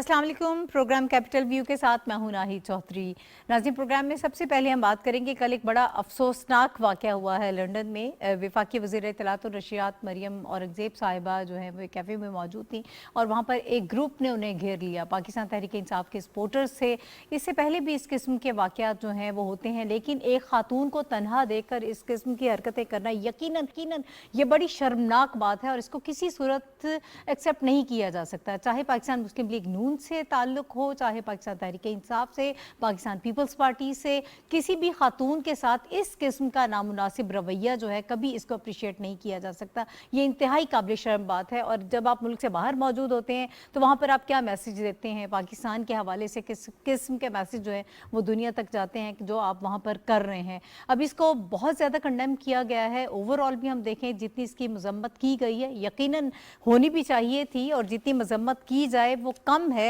अस्सलाम वालेकुम। Programme capital view के साथ मैं हूं नाहिद चौधरी। नाज़रीन, प्रोग्राम में सबसे पहले हम बात करेंगे, कल एक बड़ा अफसोसनाक वाक़या हुआ है लंदन में। वफाकी वज़ीर इत्तलात और नशरियात मरियम औरंगज़ेब साहिबा जो हैं वो कैफ़े में मौजूद थी और वहाँ पर एक ग्रुप ने उन्हें घेर लिया। पाकिस्तान तहरीक इंसाफ के सपोर्टर्स थे। इससे पहले भी इस किस्म के वाक़यात जो हैं वो होते हैं, लेकिन एक खातून को तनहा देकर इस किस्म की हरकतें करना यकीनन ये बड़ी शर्मनाक बात है और इसको किसी सूरत एक्सेप्ट नहीं किया जा सकता। चाहे पाकिस्तान मुस्लिम लीग नून से ताल्लुक हो, चाहे पाकिस्तान तहरीक इंसाफ से, पाकिस्तान पीपल्स पार्टी से, किसी भी खातून के साथ इस किस्म का नामुनासिब रवैया जो है कभी इसको अप्रिशिएट नहीं किया जा सकता। ये इंतहाई काबिल शर्म बात है। और जब आप मुल्क से बाहर मौजूद होते हैं तो वहाँ पर आप क्या मैसेज देते हैं पाकिस्तान के हवाले से, किस किस्म के मैसेज जो है वो दुनिया तक जाते हैं जो आप वहाँ पर कर रहे हैं। अब इसको बहुत ज़्यादा कंडेम किया गया है। ओवरऑल भी हम देखें जितनी इसकी मजम्मत की गई है, यकीनन होनी भी चाहिए थी और जितनी मजम्मत की जाए वो कम है।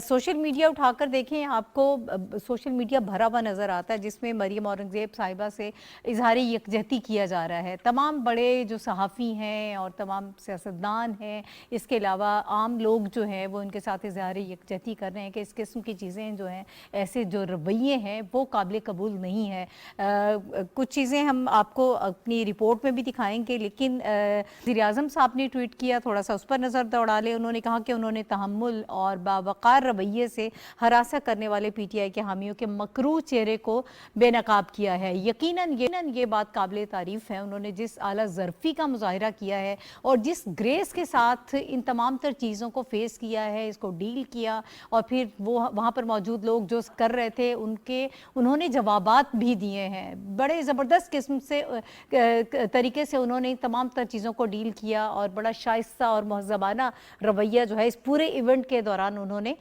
सोशल मीडिया उठाकर देखें, आपको सोशल मीडिया भरा हुआ नज़र आता है जिसमें मरियम औरंगज़ेब साहिबा से इजहार यकजहती किया जा रहा है। तमाम बड़े जो सहाफ़ी हैं और तमाम सियासतदान हैं, इसके अलावा आम लोग जो हैं वो इनके साथ इजहार यकजहती कर रहे हैं कि इस किस्म की चीज़ें जो हैं, ऐसे जो रवैये हैं वो काबिल कबूल नहीं है। कुछ चीज़ें हम आपको अपनी रिपोर्ट में भी दिखाएंगे, लेकिन वज़ीर-ए-आज़म साहब ने ट्वीट किया, थोड़ा सा उस पर नज़र दौड़ा ले। उन्होंने कहा कि उन्होंने तहम्मुल और बावकार रवैये से हरासा करने वाले पीटीआई के हामियों के मकरूह चेहरे को बेनकाब किया है। यकीनन ये बात काबिल तारीफ़ है। उन्होंने जिस आला ज़रफ़ी का मुज़ाहिरा किया है और जिस ग्रेस के साथ इन तमाम तर चीज़ों को फेस किया है, इसको डील किया, और फिर वो वहाँ पर मौजूद लोग जो कर रहे थे उन्होंने जवाबात भी दिए हैं। बड़े ज़बरदस्त किस्म से तरीके से उन्होंने तमाम तर चीज़ों को डील किया और बड़ा शाइस्ता और महज़बाना रवैया जो है इस पूरे इवेंट के दौरान उन्होंने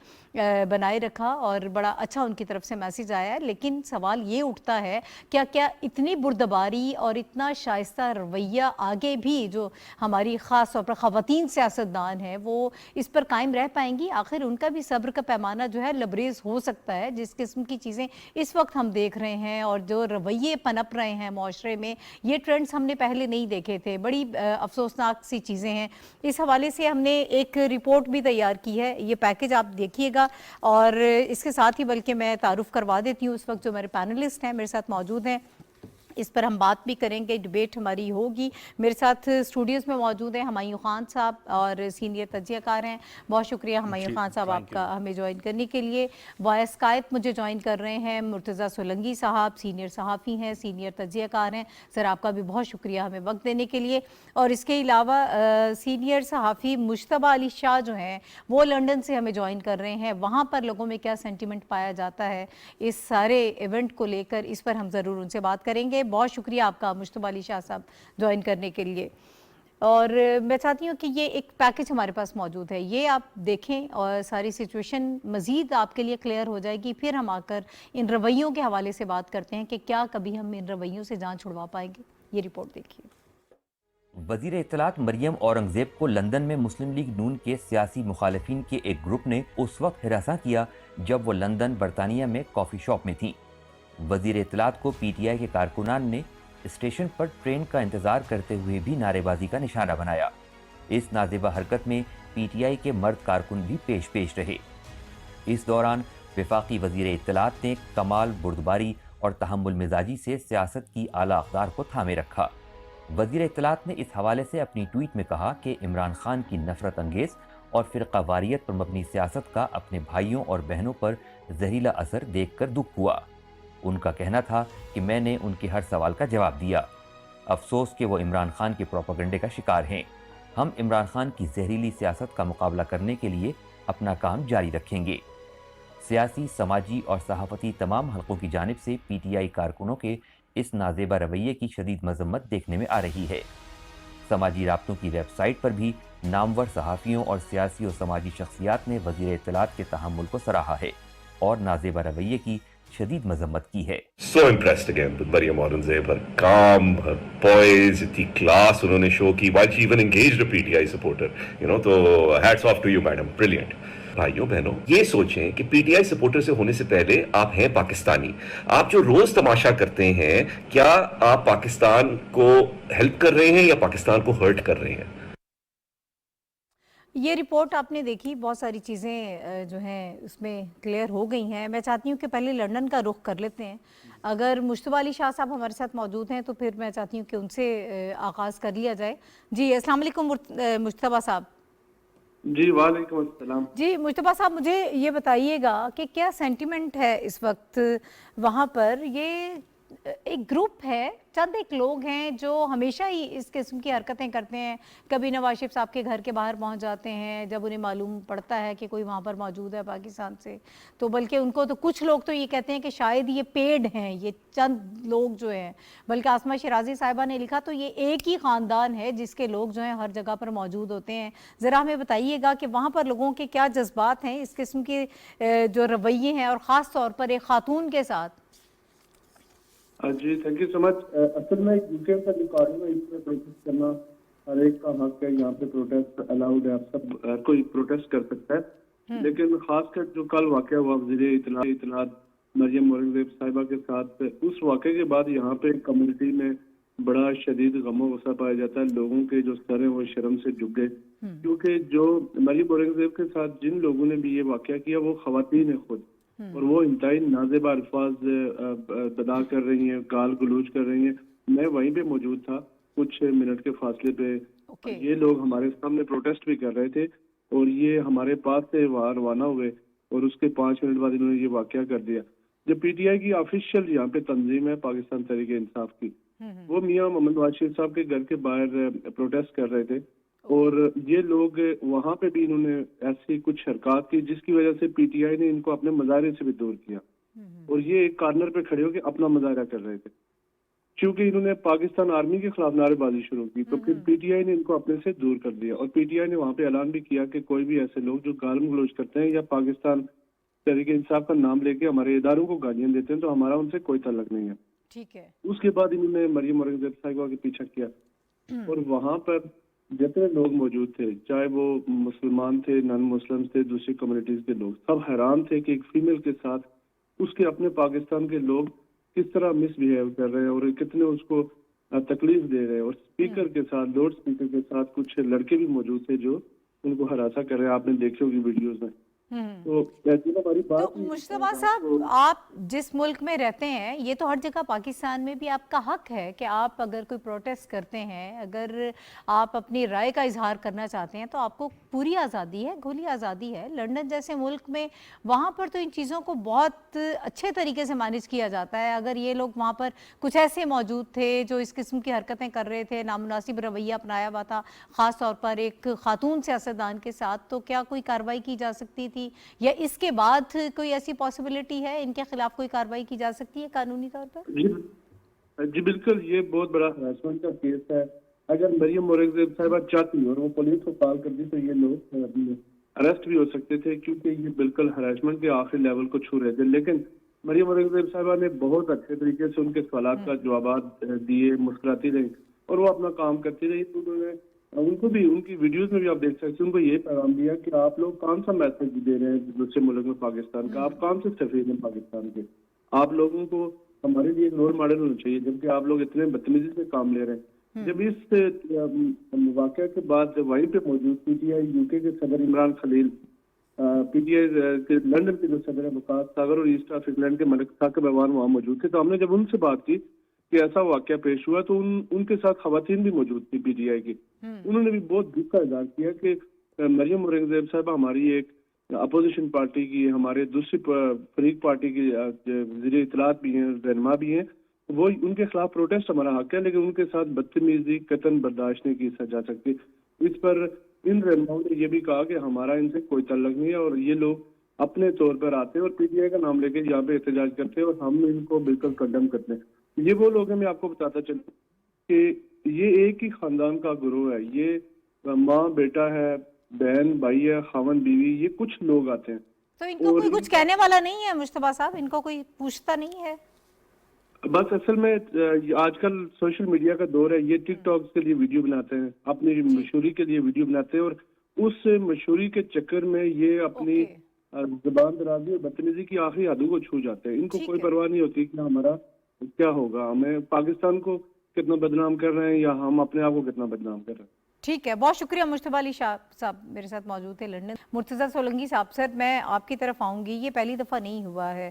बनाए रखा और बड़ा अच्छा उनकी तरफ से मैसेज आया है। लेकिन सवाल ये उठता है, क्या इतनी बुर्दबारी और इतना शाइस्ता रवैया आगे भी जो हमारी ख़ास तौर पर ख़वातीन सियासतदान हैं वो इस पर कायम रह पाएंगी? आखिर उनका भी सब्र का पैमाना जो है लबरेज हो सकता है। जिस किस्म की चीज़ें इस वक्त हम देख रहे हैं और जो रवैये पनप रहे हैं माशरे में, ये ट्रेंड्स हमने पहले नहीं देखे थे। बड़ी अफसोसनाक सी चीज़ें हैं। इस हवाले से हमने एक रिपोर्ट भी तैयार की है, ये पैकेज आप देखिएगा। और इसके साथ ही बल्कि मैं तारुफ करवा देती हूँ, इस वक्त जो मेरे पैनलिस्ट हैं मेरे साथ मौजूद हैं, इस पर हम बात भी करेंगे, डिबेट हमारी होगी। मेरे साथ स्टूडियोज़ में मौजूद हैं हमायूं खान साहब और सीनियर तज्ज़ियाकार हैं। बहुत शुक्रिया हमायूं खान साहब आपका हमें ज्वाइन करने के लिए। वाया स्काइप मुझे ज्वाइन कर रहे हैं मुर्तज़ा सोलंगी साहब, सीनियर सहाफ़ी हैं, सीनियर तज्ज़ियाकार हैं। सर आपका भी बहुत शुक्रिया हमें वक्त देने के लिए। और इसके अलावा सीनियर सहाफ़ी मुश्तबा अली शाह जो हैं वो लंदन से हमें ज्वाइन कर रहे हैं। वहाँ पर लोगों में क्या सेंटिमेंट पाया जाता है इस सारे इवेंट को लेकर, इस पर हम ज़रूर उनसे बात करेंगे। बहुत शुक्रिया आपका मुश्तबा अली शाह साहब ज्वाइन करने के लिए। और मैं चाहती हूँ कि ये एक पैकेज हमारे पास मौजूद है, ये आप देखें और सारी सिचुएशन मज़ीद आपके लिए क्लियर हो जाएगी। फिर हम आकर इन रवैयों के हवाले से बात करते हैं कि क्या कभी हम इन रवैयों से जान छुड़वा पाएंगे। ये रिपोर्ट देखिए। वज़ीर इत्तलात मरियम औरंगज़ेब को लंदन में मुस्लिम लीग नून के सियासी मुखालिफिन के एक ग्रुप ने उस वक्त हिरासा किया जब वो लंदन बरतानिया में कॉफ़ी शॉप में थी। वज़ीर इत्तलात को पीटीआई के कारकुनान ने स्टेशन पर ट्रेन का इंतज़ार करते हुए भी नारेबाजी का निशाना बनाया। इस नाज़ेबा हरकत में पीटीआई के मर्द कारकुन भी पेश रहे। इस दौरान वफाकी वज़ीर इत्तलात ने कमाल बुर्दबारी और तहम्मुल मिजाजी से सियासत की आला अक़दार को थामे रखा। वज़ीर इत्तलात ने इस हवाले से अपनी ट्वीट में कहा कि इमरान खान की नफ़रत अंगेज़ और फ़िरक़ा वारियत पर मबनी सियासत का अपने भाइयों और बहनों पर जहरीला असर देख कर दुख हुआ। उनका कहना था कि मैंने उनके हर सवाल का जवाब दिया। अफसोस कि वो इमरान खान के प्रोपेगेंडे का शिकार हैं। हम इमरान खान की जहरीली सियासत का मुकाबला करने के लिए अपना काम जारी रखेंगे। सियासी, समाजी और सहाफ़ती तमाम हलकों की जानिब से पीटीआई कारकुनों के इस नाज़ेबा रवैये की शदीद मज़म्मत देखने में आ रही है। समाजी राब्तों की वेबसाइट पर भी नामवर सहाफ़ियों और सियासी और समाजी शख्सियात ने वज़ीर इत्तलात के तहम्मुल को सराहा है और नाज़ेबा रवैये की शदीद मजम्मत की है। So impressed again with Maryam Aurangzeb, her calm, her poise, इतनी class उन्होंने शो की, while she even engaged a PTI supporter, तो hats off to you madam, brilliant। भाइयों बहनों, ये सोचें कि पीटीआई सपोर्टर से होने से पहले आप हैं पाकिस्तानी। आप जो रोज तमाशा करते हैं, क्या आप पाकिस्तान को हेल्प कर रहे हैं या पाकिस्तान को हर्ट कर रहे हैं? ये रिपोर्ट आपने देखी, बहुत सारी चीज़ें जो हैं उसमें क्लियर हो गई हैं। मैं चाहती हूँ कि पहले लंदन का रुख कर लेते हैं। अगर मुश्तबा अली शाह साहब हमारे साथ मौजूद हैं तो फिर मैं चाहती हूँ कि उनसे आगाज़ कर लिया जाए। जी अस्सलाम वालेकुम मुश्तबा साहब। जी वालेकुम अस्सलाम। जी मुश्तबा साहब, मुझे ये बताइएगा कि क्या सेंटिमेंट है इस वक्त वहाँ पर। ये एक ग्रुप है, चंद एक लोग हैं जो हमेशा ही इस किस्म की हरकतें करते हैं। कभी नवाज शरीफ साहब के घर के बाहर पहुंच जाते हैं जब उन्हें मालूम पड़ता है कि कोई वहाँ पर मौजूद है पाकिस्तान से, तो बल्कि उनको तो कुछ लोग तो ये कहते हैं कि शायद ये पेड हैं, ये चंद लोग जो हैं। बल्कि आसमा शिराजी साहिबा ने लिखा तो ये एक ही ख़ानदान है जिसके लोग जो हैं हर जगह पर मौजूद होते हैं। ज़रा हमें बताइएगा कि वहाँ पर लोगों के क्या जज्बात हैं इस किस्म के जो रवैये हैं, और ख़ास तौर पर एक खातून के साथ। जी थैंक यू सो मच। असल में यूके का जो कानून है इसमें प्रोटेस्ट करना हर एक का हक है। यहाँ पे प्रोटेस्ट अलाउड है, आप सब हर कोई प्रोटेस्ट कर सकता है। लेकिन खासकर जो कल वाकया हुआ वज़ीर इत्तलात मरियम औरंगज़ेब साहिबा के साथ, उस वाकये के बाद यहाँ पे कम्युनिटी में बड़ा शदीद गमो गुस्सा पाया जाता है। लोगों के जो सर हैं वो शर्म से झुक गए, क्योंकि जो मरियम औरंगज़ेब के साथ जिन लोगों ने भी ये वाकया किया वो खवातीन है खुद, और वो इंतहाई नाज़ेबा अल्फाज बदा कर रही हैं, गाल गलूज कर रही हैं। मैं वहीं पे मौजूद था कुछ मिनट के फासले पे। ये लोग हमारे सामने प्रोटेस्ट भी कर रहे थे और ये हमारे पास से वहाँ रवाना हुए और उसके 5 मिनट बाद इन्होंने ये वाकया कर दिया। जो पीटीआई की ऑफिशियल यहाँ पे तंजीम है पाकिस्तान तहरीक इंसाफ की, वो मियाँ मोहम्मद नवाज शरीफ साहब के घर के बाहर प्रोटेस्ट कर रहे थे, और ये लोग वहां पे भी इन्होंने ऐसी कुछ हरकत की जिसकी वजह से पीटीआई ने इनको अपने मुजाहरे से भी दूर किया, और ये एक कॉर्नर पे खड़े होकर अपना मुजाहरा कर रहे थे। क्योंकि इन्होंने पाकिस्तान आर्मी के खिलाफ नारेबाजी शुरू की तो फिर पीटीआई ने इनको अपने से दूर कर दिया, और पीटीआई ने वहां पे ऐलान भी किया कि कोई भी ऐसे लोग जो गालिम गलौज करते हैं या पाकिस्तान तहरीक इंसाफ का नाम लेके हमारे इदारों को गालियां देते हैं तो हमारा उनसे कोई ताल्लुक नहीं है। ठीक है। उसके बाद इन्होंने मरियम औरंगज़ेब साहिबा के पीछा किया, और वहां पर जितने लोग मौजूद थे, चाहे वो मुसलमान थे, नॉन मुस्लिम थे, दूसरी कम्युनिटीज के लोग, सब हैरान थे कि एक फीमेल के साथ उसके अपने पाकिस्तान के लोग किस तरह मिसबिहेव कर रहे हैं और कितने उसको तकलीफ दे रहे हैं। और स्पीकर के साथ, लाउड स्पीकर के साथ कुछ लड़के भी मौजूद थे जो उनको हरासा कर रहे हैं, आपने देखे होगी वीडियोज में। तो हमारी बात तो मुश्तबा साहब, आप जिस मुल्क में रहते हैं, ये तो हर जगह पाकिस्तान में भी आपका हक है कि आप अगर कोई प्रोटेस्ट करते हैं, अगर आप अपनी राय का इजहार करना चाहते हैं तो आपको पूरी आज़ादी है, खुली आज़ादी है। लंदन जैसे मुल्क में वहाँ पर तो इन चीज़ों को बहुत अच्छे तरीके से मैनेज किया जाता है। अगर ये लोग वहाँ पर कुछ ऐसे मौजूद थे जो इस किस्म की हरकतें कर रहे थे, नामुनासिब रवैया अपनाया हुआ था ख़ास तौर पर एक खातून सियासतदान के साथ, तो क्या कोई कार्रवाई की जा सकती थी, या इसके बाद कोई ऐसी पॉसिबिलिटी है इनके खिलाफ कोई कार्रवाई की जा सकती है कानूनी तौर पर? जी बिल्कुल, ये बहुत बड़ा हरासमेंट का केस है। अगर मरियम औरंगज़ेब साहिबा चाहती और वो पुलिस को कॉल कर दी तो ये लोग अरेस्ट भी हो सकते थे, क्योंकि ये बिल्कुल हरासमेंट के आखिरी लेवल को छू रहे थे। लेकिन मरियम औरंगज़ेब साहिबा ने बहुत अच्छे तरीके से उनके सवाल का जवाब दिए, मुस्कुराती रही और वो अपना काम करती रही। तो उन्होंने उनको भी, उनकी वीडियोस में भी आप देख सकते हैं, उनको ये पैगाम दिया कि आप लोग कौन सा मैसेज दे रहे हैं दूसरे मुल्क में पाकिस्तान का, आप कौन से सफीर हैं पाकिस्तान के, आप लोगों को हमारे लिए एक रोल मॉडल होना चाहिए, जबकि आप लोग इतने बदतमीजी से काम ले रहे हैं। जब इस वाकया के बाद वहीं पे मौजूद पीटीआई यूके के सदर इमरान खलील, पीटीआई के लंदन के जो सदर है वकास सागर और ईस्ट ऑफ इंग्लैंड के मलिक साकिब अहवान वहाँ मौजूद थे, तो हमने जब उनसे बात की कि ऐसा वाकया पेश हुआ तो उनके साथ खवातीन भी मौजूद थी पीटीआई की। उन्होंने भी बहुत दुख का इजहार किया कि मरियम औरंगज़ेब साहिबा हमारी एक अपोजिशन पार्टी की, हमारे दूसरी फरीक पार्टी की वज़ीर इत्तलात भी हैं, रहनुमा भी हैं, वो उनके खिलाफ प्रोटेस्ट हमारा हक है, लेकिन उनके साथ बदतमीजी कतन बर्दाश्त नहीं की जा सकती। इस पर इन रहनुमाओं ने यह भी कहा कि हमारा इनसे कोई ताल्लुक नहीं है और ये लोग अपने तौर पर आते हैं और पीटीआई का नाम लेके यहाँ पे एहतजाज करते हैं और हम इनको बिल्कुल कंडम करते हैं। ये वो लोग हैं, मैं आपको बताता चलूं कि ये एक ही खानदान का गुरु है। ये माँ बेटा है, बहन भाई है, खावन बीवी, ये कुछ लोग आते हैं। तो इनको कोई कुछ कहने वाला नहीं है मुश्तबा साहब, इनको कोई पूछता नहीं है? बस असल में आजकल सोशल मीडिया का दौर है, ये टिकटॉक के लिए वीडियो बनाते हैं, अपनी मशहूरी के लिए वीडियो बनाते हैं, और उस मशहूरी के चक्कर में ये अपनी जुबान दराजी और बदतमीजी की आखिरी हदों को छू जाते हैं। इनको कोई परवाह नहीं होती कि हमारा क्या होगा, हमें पाकिस्तान को कितना बदनाम कर रहे हैं या हम अपने आप को कितना बदनाम कर रहे हैं। ठीक है, बहुत शुक्रिया मुश्तबा अली शाह साहब मेरे साथ मौजूद थे लंदन। मुर्तज़ा सोलंकी साहब, सर मैं आपकी तरफ आऊँगी, ये पहली दफ़ा नहीं हुआ है।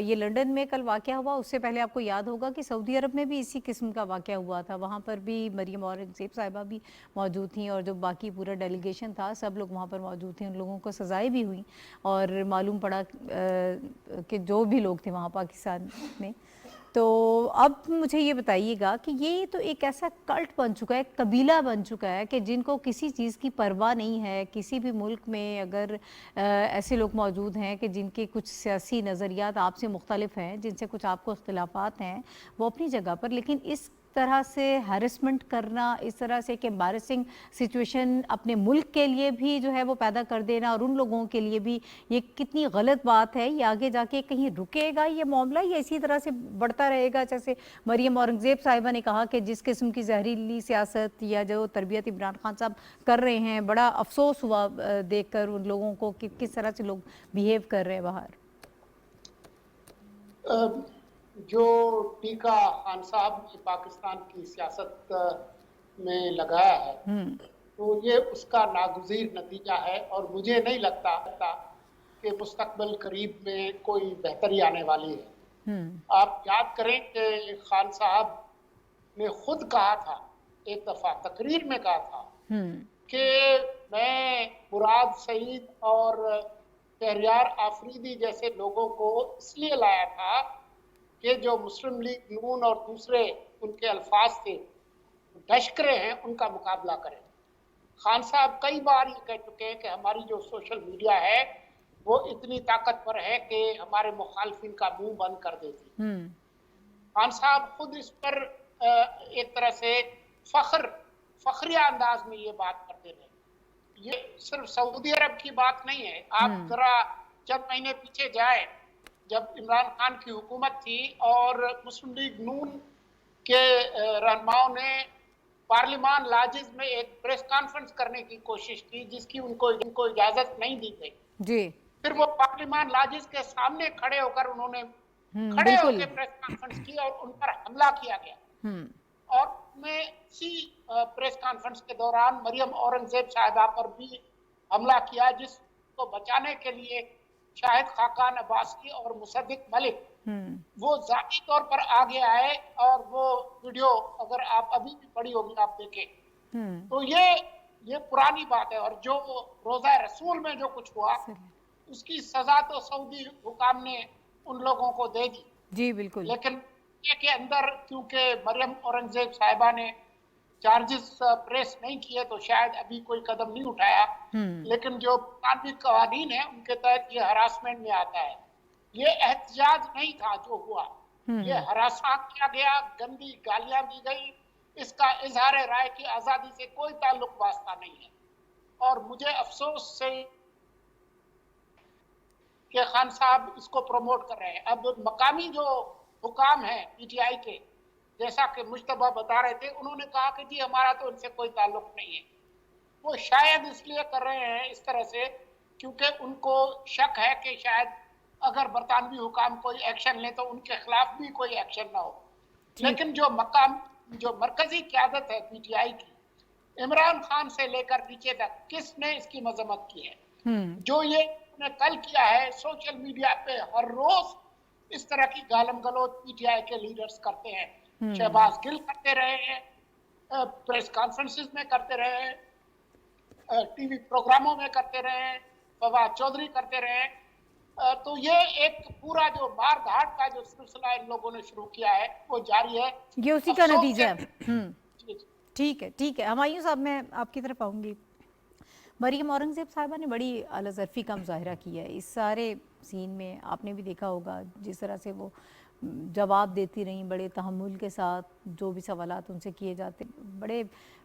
ये लंदन में कल वाक़या हुआ, उससे पहले आपको याद होगा कि सऊदी अरब में भी इसी किस्म का वाक़या हुआ था। वहाँ पर भी मरियम औरंगज़ेब साहिबा भी मौजूद थी और जो बाकी पूरा डेलीगेशन था सब लोग वहाँ पर मौजूद थे। उन लोगों को सज़ाएँ भी हुई और मालूम पड़ा कि जो भी लोग थे वहाँ पाकिस्तान में। तो अब मुझे ये बताइएगा कि ये तो एक ऐसा कल्ट बन चुका है, कबीला बन चुका है कि जिनको किसी चीज़ की परवाह नहीं है। किसी भी मुल्क में अगर ऐसे लोग मौजूद हैं कि जिनके कुछ सियासी नज़रियात आपसे मुख्तलिफ हैं, जिनसे कुछ आपको इख्तिलाफ़ात हैं, वो अपनी जगह पर, लेकिन इस तरह से हैरेसमेंट करना, इस तरह से एक एम्बारसिंग सिचुएशन अपने मुल्क के लिए भी जो है वो पैदा कर देना और उन लोगों के लिए भी, ये कितनी गलत बात है। ये आगे जाके कहीं रुकेगा ये मामला या इसी तरह से बढ़ता रहेगा? जैसे मरियम औरंगज़ेब साहिबा ने कहा कि जिस किस्म की जहरीली सियासत या जो तरबियत इमरान खान साहब कर रहे हैं, बड़ा अफसोस हुआ देखकर उन लोगों को कि किस तरह से लोग बिहेव कर रहे हैं बाहर। जो टीका खान साहब ने पाकिस्तान की सियासत में लगाया है तो ये उसका नागुज़ीर नतीजा है और मुझे नहीं लगता कि मुस्तकबिल करीब में कोई बेहतरी आने वाली है। आप याद करें कि खान साहब ने खुद कहा था, एक दफ़ा तकरीर में कहा था कि मैं मुराद सईद और शहरियार आफरीदी जैसे लोगों को इसलिए लाया था कि जो मुस्लिम लीग नून और दूसरे उनके अल्फाज थे लश्करे हैं उनका मुकाबला करें। खान साहब कई बार ये कह चुके हैं कि हमारी जो सोशल मीडिया है वो इतनी ताकतवर है कि हमारे मुखालफिन का मुंह बंद कर देती। खान साहब खुद इस पर एक तरह से फखरिया अंदाज में ये बात करते रहे। ये सिर्फ सऊदी अरब की बात नहीं है। आप जरा चंद महीने पीछे जाए, जब इमरान खान की हुकूमत थी और मुस्लिम लीग नून के रहनुमाओं ने पार्लिमान लाजिज में एक प्रेस कॉन्फ्रेंस करने की कोशिश की जिसकी उनको इजाजत नहीं दी गई जी। फिर वो पार्लिमान लाजिज के सामने खड़े होकर उन्होंने खड़े होकर प्रेस कॉन्फ्रेंस की और उन पर हमला किया गया। और में इसी प्रेस कॉन्फ्रेंस के दौरान मरियम औरंगजेब साहिबा पर भी हमला किया, जिसको बचाने के लिए शाहिद खाकान अब्बासी और मुसद्दिक मलिक वो जाती तौर पर आगे आए और वो वीडियो अगर आप अभी भी पड़ी होगी आप देखें तो ये पुरानी बात है। और जो रोजा रसूल में जो कुछ हुआ उसकी सजा तो सऊदी हुकाम ने उन लोगों को दे दी जी बिल्कुल, लेकिन के अंदर क्योंकि मरियम औरंगजेब साहिबा ने चार्जेस प्रेस नहीं किए तो शायद अभी कोई कदम नहीं उठाया। लेकिन जो कानूनी कवानीन है उनके तहत ये हरासमेंट में आता है। ये एहतजाज नहीं था जो हुआ, ये हरासा किया गया, गंदी गालियां दी गई। इसका इजहार राय की आजादी से कोई ताल्लुक वास्ता नहीं है। और मुझे अफसोस से कि खान साहब इसको प्रमोट कर रहे हैं। अब मकामी जो हुकाम है पीटीआई के, जैसा कि मुश्तबा बता रहे थे, उन्होंने कहा कि जी हमारा तो इनसे कोई ताल्लुक नहीं है। वो शायद इसलिए कर रहे हैं इस तरह से क्योंकि उनको शक है कि शायद अगर बरतानवी हुकाम कोई एक्शन ले तो उनके खिलाफ भी कोई एक्शन ना हो। लेकिन जो मरकजी क़यादत है पीटीआई की, इमरान खान से लेकर नीचे तक, किसने इसकी मजम्मत की है? जो ये कल किया है, सोशल मीडिया पे हर रोज इस तरह की गालम गलौज पीटीआई के लीडर्स करते हैं। शहबाज गिल करते रहे हैं, प्रेस कॉन्फ्रेंसेस में करते रहे हैं, टीवी प्रोग्रामों में करते रहे हैं, फवाद चौधरी करते रहे। तो ये एक पूरा जो मार धाड़ का जो सिलसिला इन लोगों ने शुरू किया है वो जारी है, ये उसी का नतीजा है। ठीक है हुमायूं साहब, मैं आपकी तरफ आऊँगी। मरियम औरंगज़ेब साहिबा ने बड़ी आला-ज़रफ़ी का मुज़ाहिरा किया है इस सारे सीन में। आपने भी देखा होगा जिस तरह से वो जवाब देती रहीं बड़े तहम्मुल के साथ, जो भी सवालात उनसे किए जाते, बड़े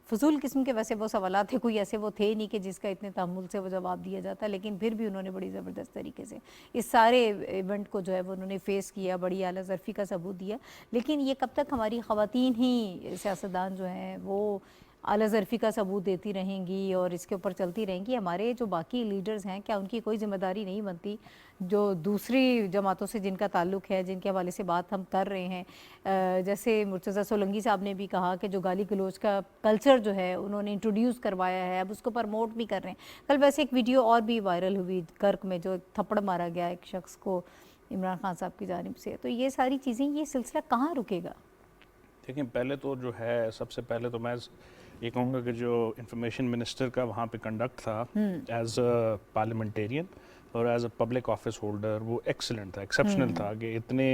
फजूल किस्म के वैसे वो सवालात थे, कोई ऐसे वो थे नहीं कि जिसका इतने तहम्मुल से वो जवाब दिया जाता, लेकिन फिर भी उन्होंने बड़ी ज़बरदस्त तरीके से इस सारे इवेंट को जो है वो उन्होंने फ़ेस किया, बड़ी आला ज़रफ़ी का सबूत दिया। लेकिन ये कब तक हमारी ख़वातीन ही सियासतदान जो हैं वो आला ज़रफ़ी का सबूत देती रहेंगी और इसके ऊपर चलती रहेंगी, हमारे जो बाकी लीडर्स हैं क्या उनकी कोई ज़िम्मेदारी नहीं बनती जो दूसरी जमातों से जिनका ताल्लुक़ है, जिनके हवाले से बात हम कर रहे हैं? जैसे मुर्तज़ा सोलंकी साहब ने भी कहा कि जो गाली गलौज का कल्चर जो है उन्होंने इंट्रोड्यूस करवाया है, अब उसको प्रमोट भी कर रहे हैं। कल वैसे एक वीडियो और भी वायरल हुई कर्क में, जो थप्पड़ मारा गया एक शख्स को इमरान खान साहब की जानिब से। तो ये सारी चीज़ें, ये सिलसिला कहाँ रुकेगा? देखिए, पहले तो जो है, सबसे पहले तो मैं ये कहूँगा कि जो इंफॉर्मेशन मिनिस्टर का वहाँ पे कंडक्ट था एज अ पार्लियामेंटेरियन और as a public office holder, वो एक्सीलेंट था, एक्सेप्शनल था कि इतने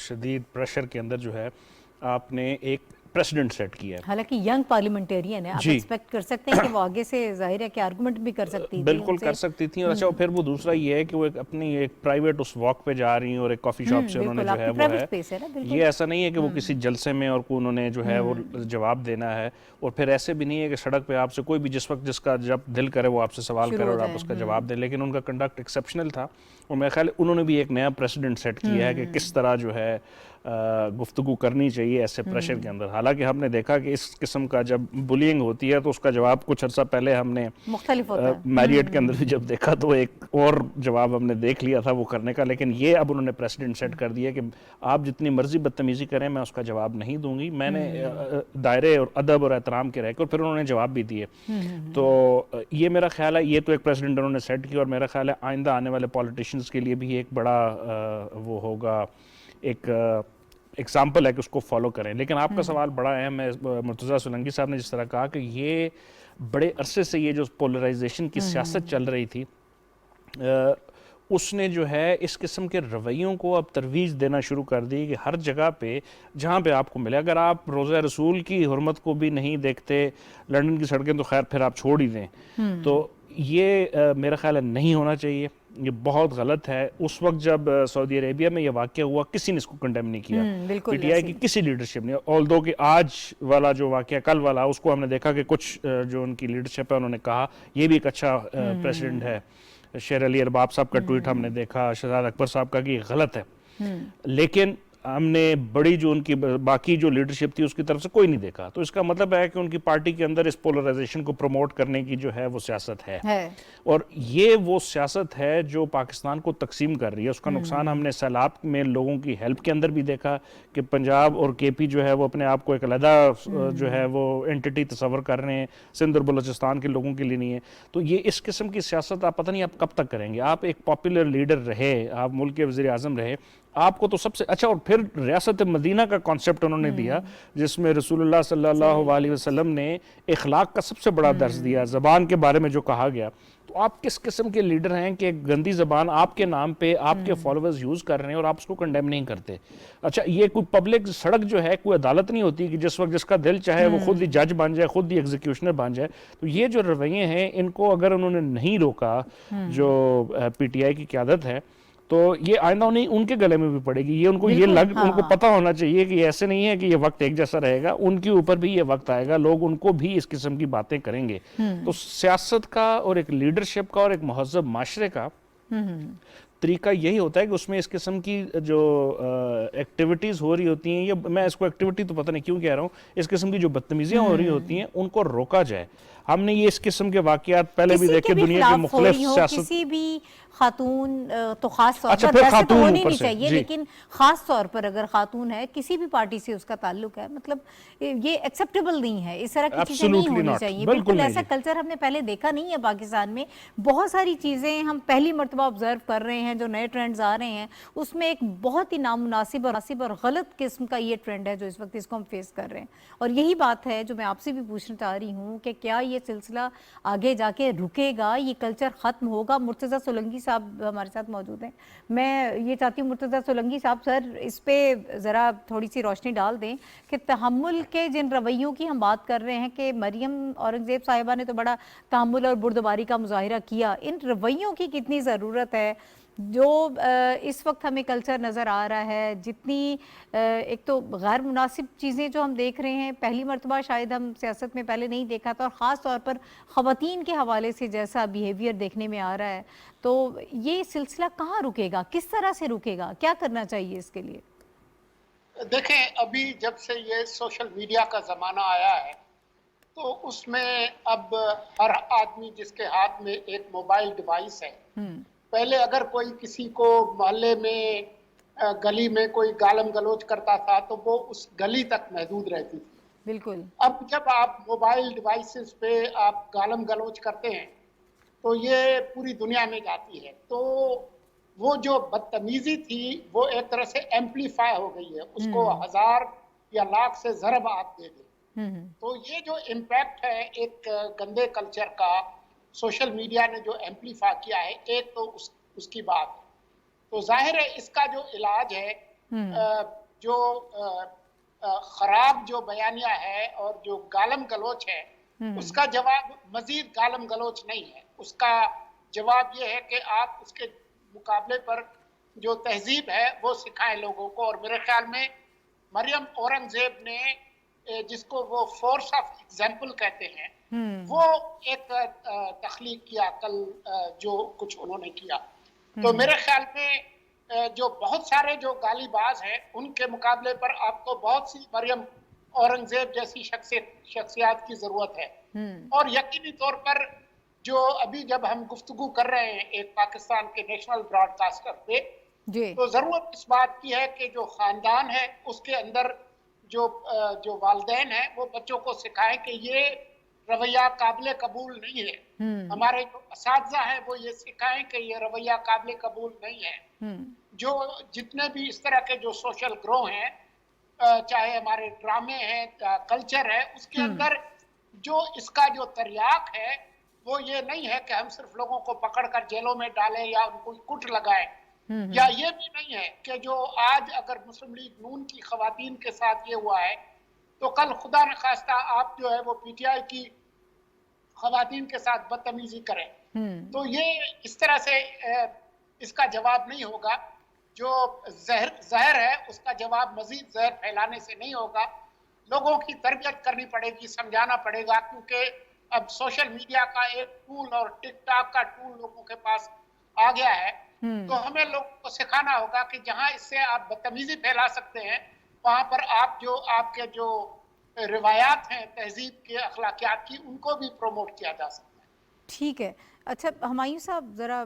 शदीद प्रेशर के अंदर जो है आपने एक प्रेसिडेंट सेट किया है। हालांकि यंग पार्लियामेंटेरियन है, आप एक्सपेक्ट कर सकते हैं कि वो आगे से जाहिर है कि आर्गुमेंट भी कर सकती थी, बिल्कुल कर सकती थी। और अच्छा, फिर वो दूसरा ये है कि वो अपनी एक प्राइवेट उस वॉक पे जा रही हैं और एक कॉफ़ी शॉप से उन्होंने जो है वो है, ये ऐसा नहीं है कि वो किसी जलसे में और को उन्होंने जो है वो जवाब देना है। और फिर ऐसे भी नहीं है कि सड़क पे आपसे कोई भी जिस वक्त जिसका जब दिल करे वो आपसे सवाल करे और आप उसका जवाब दें, लेकिन उनका कंडक्ट एक्सेप्शनल था। और मेरे ख्याल उन्होंने भी एक नया प्रेसिडेंट सेट किया है कि किस तरह जो है गुफ्तगू करनी चाहिए ऐसे प्रेशर के अंदर। हालांकि हमने देखा कि इस किस्म का जब बुलिंग होती है तो उसका जवाब कुछ अर्सा पहले हमने मैरियट के अंदर भी जब देखा तो एक और जवाब हमने देख लिया था वो करने का। लेकिन ये अब उन्होंने प्रेसिडेंट सेट कर दिया कि आप जितनी मर्जी बदतमीजी करें, मैं उसका जवाब नहीं दूंगी। मैंने दायरे और अदब और एहतराम के रह के, और फिर उन्होंने जवाब भी दिए। तो ये मेरा ख्याल है, ये तो एक प्रेसिडेंट उन्होंने सेट किया। और मेरा ख्याल है आइंदा आने वाले पॉलिटिशियंस के लिए भी एक बड़ा वो होगा, एक एग्जाम्पल है कि उसको फॉलो करें। लेकिन आपका सवाल बड़ा अहम है। मुर्तज़ा सोलंकी साहब ने जिस तरह कहा कि ये बड़े अरसे से ये जो पोलराइजेशन की सियासत चल रही थी, उसने जो है इस किस्म के रवैयों को अब तरवीज देना शुरू कर दी कि हर जगह पे जहाँ पे आपको मिले, अगर आप रोज़ा रसूल की हुर्मत को भी नहीं देखते लंदन की सड़कें, तो खैर फिर आप छोड़ ही दें। तो ये मेरा ख्याल है नहीं होना चाहिए, ये बहुत गलत है। उस वक्त जब सऊदी अरेबिया में ये वाक़या हुआ, किसी ने इसको कंडेम नहीं किया, पीटीआई की किसी लीडरशिप ने। ऑल्दो कि आज वाला जो वाक़या कल वाला, उसको हमने देखा कि कुछ जो उनकी लीडरशिप है उन्होंने कहा ये भी एक अच्छा प्रेसिडेंट है। शेर अली अरबाब साहब का ट्वीट हमने देखा, शहजाद अकबर साहब का, कि ये गलत है। लेकिन हमने बड़ी जो उनकी बाकी जो लीडरशिप थी उसकी तरफ से कोई नहीं देखा। तो इसका मतलब है कि उनकी पार्टी के अंदर इस पोलराइजेशन को प्रमोट करने की जो है वो सियासत है। और ये वो सियासत है जो पाकिस्तान को तकसीम कर रही है। उसका नुकसान हमने सैलाब में लोगों की हेल्प के अंदर भी देखा कि पंजाब और केपी जो है वो अपने आप को एक अलहदा जो है वो एंटिटी तस्वर कर रहे हैं, सिंध और बलूचिस्तान के लोगों के लिए नहीं है। तो ये इस किस्म की सियासत आप पता नहीं आप कब तक करेंगे। आप एक पॉपुलर लीडर रहे, आप मुल्क के वज़ीर आज़म रहे, आपको तो सबसे अच्छा। और फिर रियासत मदीना का कॉन्सेप्ट उन्होंने दिया, जिसमें रसूलुल्लाह सल्लल्लाहु अलैहि वसल्लम ने इखलाक का सबसे बड़ा दर्स दिया, ज़बान के बारे में जो कहा गया। तो आप किस किस्म के लीडर हैं कि एक गंदी ज़बान आपके नाम पे आपके फॉलोअर्स यूज़ कर रहे हैं और आप उसको कंडेम नहीं करते? अच्छा, ये कोई पब्लिक सड़क जो है कोई अदालत नहीं होती कि जिस वक्त जिसका दिल चाहे वो खुद ही जज बन जाए, खुद ही एग्जीक्यूशनर बन जाए। तो ये जो रवैये हैं, इनको अगर उन्होंने नहीं रोका, जो पीटीआई की क़यादत है, तो ये आइंदा उन्हें उनके गले में भी पड़ेगी। ये उनको उनको पता होना चाहिए कि ऐसे नहीं है कि ये वक्त एक जैसा रहेगा, उनके ऊपर भी ये वक्त आएगा, लोग उनको भी इस किस्म की बातें करेंगे। तो सियासत का और एक लीडरशिप का और एक महज़ब माशरे का तरीका यही होता है कि उसमें इस किस्म की जो एक्टिविटीज़ हो रही होती हैं, ये मैं इसको एक्टिविटी तो पता नहीं क्यों कह रहा हूँ, इस किस्म की जो बदतमीजियाँ हो रही होती हैं उनको रोका जाए। हमने ये इस किस्म के वाक़यात पहले भी देखे दुनिया की मुख्तलिफ सियासत। किसी भी खातून तो खास तौर पर वैसे तो होनी नहीं चाहिए, लेकिन खास तौर पर अगर खातून है, किसी भी पार्टी से उसका ताल्लुक है, मतलब ये एक्सेप्टेबल नहीं है, इस तरह की चीजें नहीं होनी चाहिए। बिल्कुल ऐसा कल्चर हमने पहले देखा नहीं है पाकिस्तान में। बहुत सारी चीजें हम पहली मर्तबा ऑब्जर्व कर रहे हैं, जो नए ट्रेंड्स आ रहे हैं उसमें एक बहुत ही नामुनासिब और गलत किस्म का ये ट्रेंड है जो इस वक्त इसको हम फेस कर रहे हैं। और यही बात है जो मैं आपसे भी पूछना चाह रही हूँ कि क्या ये सिलसिला आगे जाके रुकेगा, ये कल्चर खत्म होगा? मुर्तज़ा सोलंकी साहब हमारे साथ मौजूद हैं। मैं ये चाहती हूँ मुर्तज़ा सोलंकी साहब, सर इस पे ज़रा थोड़ी सी रोशनी डाल दें कि तहम्मुल के जिन रवैयों की हम बात कर रहे हैं कि मरियम औरंगज़ेब साहिबा ने तो बड़ा तहम्मुल और बुर्दबारी का मुजाहिरा किया, इन रवैयों की कितनी ज़रूरत है जो इस वक्त हमें कल्चर नज़र आ रहा है? जितनी एक तो गैर मुनासिब चीज़ें जो हम देख रहे हैं, पहली मरतबा शायद हम सियासत में पहले नहीं देखा था, और ख़ास तौर पर ख़वातीन के हवाले से जैसा बिहेवियर देखने में आ रहा है, तो ये सिलसिला कहाँ रुकेगा, किस तरह से रुकेगा, क्या करना चाहिए इसके लिए? देखें, अभी जब से ये सोशल मीडिया का ज़माना आया है तो उसमें अब हर आदमी जिसके हाथ में एक मोबाइल डिवाइस है, पहले अगर कोई किसी को मोहल्ले में गली में कोई गालम गलोच करता था तो वो उस गली तक महदूद रहती थी। बिल्कुल। अब जब आप मोबाइल डिवाइसेस पे आप गालम गलोच करते हैं तो ये पूरी दुनिया में जाती है। तो वो जो बदतमीजी थी वो एक तरह से एम्पलीफाई हो गई है, उसको 1000 या लाख से ज़रब आप दे दें। तो ये जो इम्पैक्ट है एक गंदे कल्चर का, सोशल मीडिया ने जो एम्पलीफाई किया है, एक तो उसकी बात है। तो जाहिर है इसका जो इलाज है, जो खराब जो बयानिया है और जो गालम गलोच है, उसका जवाब मजीद गालम गलोच नहीं है। उसका जवाब ये है कि आप उसके मुकाबले पर जो तहजीब है वो सिखाएं लोगों को। और मेरे ख्याल में मरियम औरंगजेब ने, जिसको वो फोर्स ऑफ एग्जाम्पल कहते हैं, वो एक तख्लीक किया कल, जो कुछ उन्होंने किया। तो मेरे ख्याल में जो बहुत सारे जो गालीबाज हैं उनके मुकाबले पर आपको बहुत सी मरियम औरंगजेब जैसी शख्सियत की जरूरत है। और यकीनी तौर पर जो अभी जब हम गुफ्तगू कर रहे हैं एक पाकिस्तान के नेशनल ब्रॉडकास्टर पे, तो जरूरत इस बात की है कि जो खानदान है उसके अंदर जो वालिदैन है वो बच्चों को सिखाएं कि ये रवैया काबिल कबूल नहीं है। हमारे जो असातिज़ा हैं वो ये सिखाएं कि ये रवैया काबिल कबूल नहीं है। जो जितने भी इस तरह के जो सोशल ग्रो हैं, चाहे हमारे ड्रामे हैं, कल्चर है, उसके अंदर जो इसका जो तरियाक है वो ये नहीं है कि हम सिर्फ लोगों को पकड़कर जेलों में डालें या उनको कुट लगाएं, या ये भी नहीं है कि जो आज अगर मुस्लिम लीग नून की खवातीन के साथ ये हुआ है तो कल खुदा न खास्ता आप जो है वो पीटीआई की खवातीन के साथ बदतमीजी करें। तो ये इस तरह से इसका जवाब नहीं होगा। जो जहर है उसका जवाब मजीद जहर फैलाने से नहीं होगा। लोगों की तरबियत करनी पड़ेगी, समझाना पड़ेगा, क्योंकि अब सोशल मीडिया का एक टूल और टिकटॉक का टूल लोगों के पास आ गया है। तो हमें लोगों को सिखाना होगा कि जहां इससे आप बदतमीजी फैला सकते हैं वहां पर आप जो आपके जो रिवायात हैं तहजीब के, अखलाकियात की, उनको भी प्रमोट किया जा सकता है। ठीक है। अच्छा हुमायूं साहब, ज़रा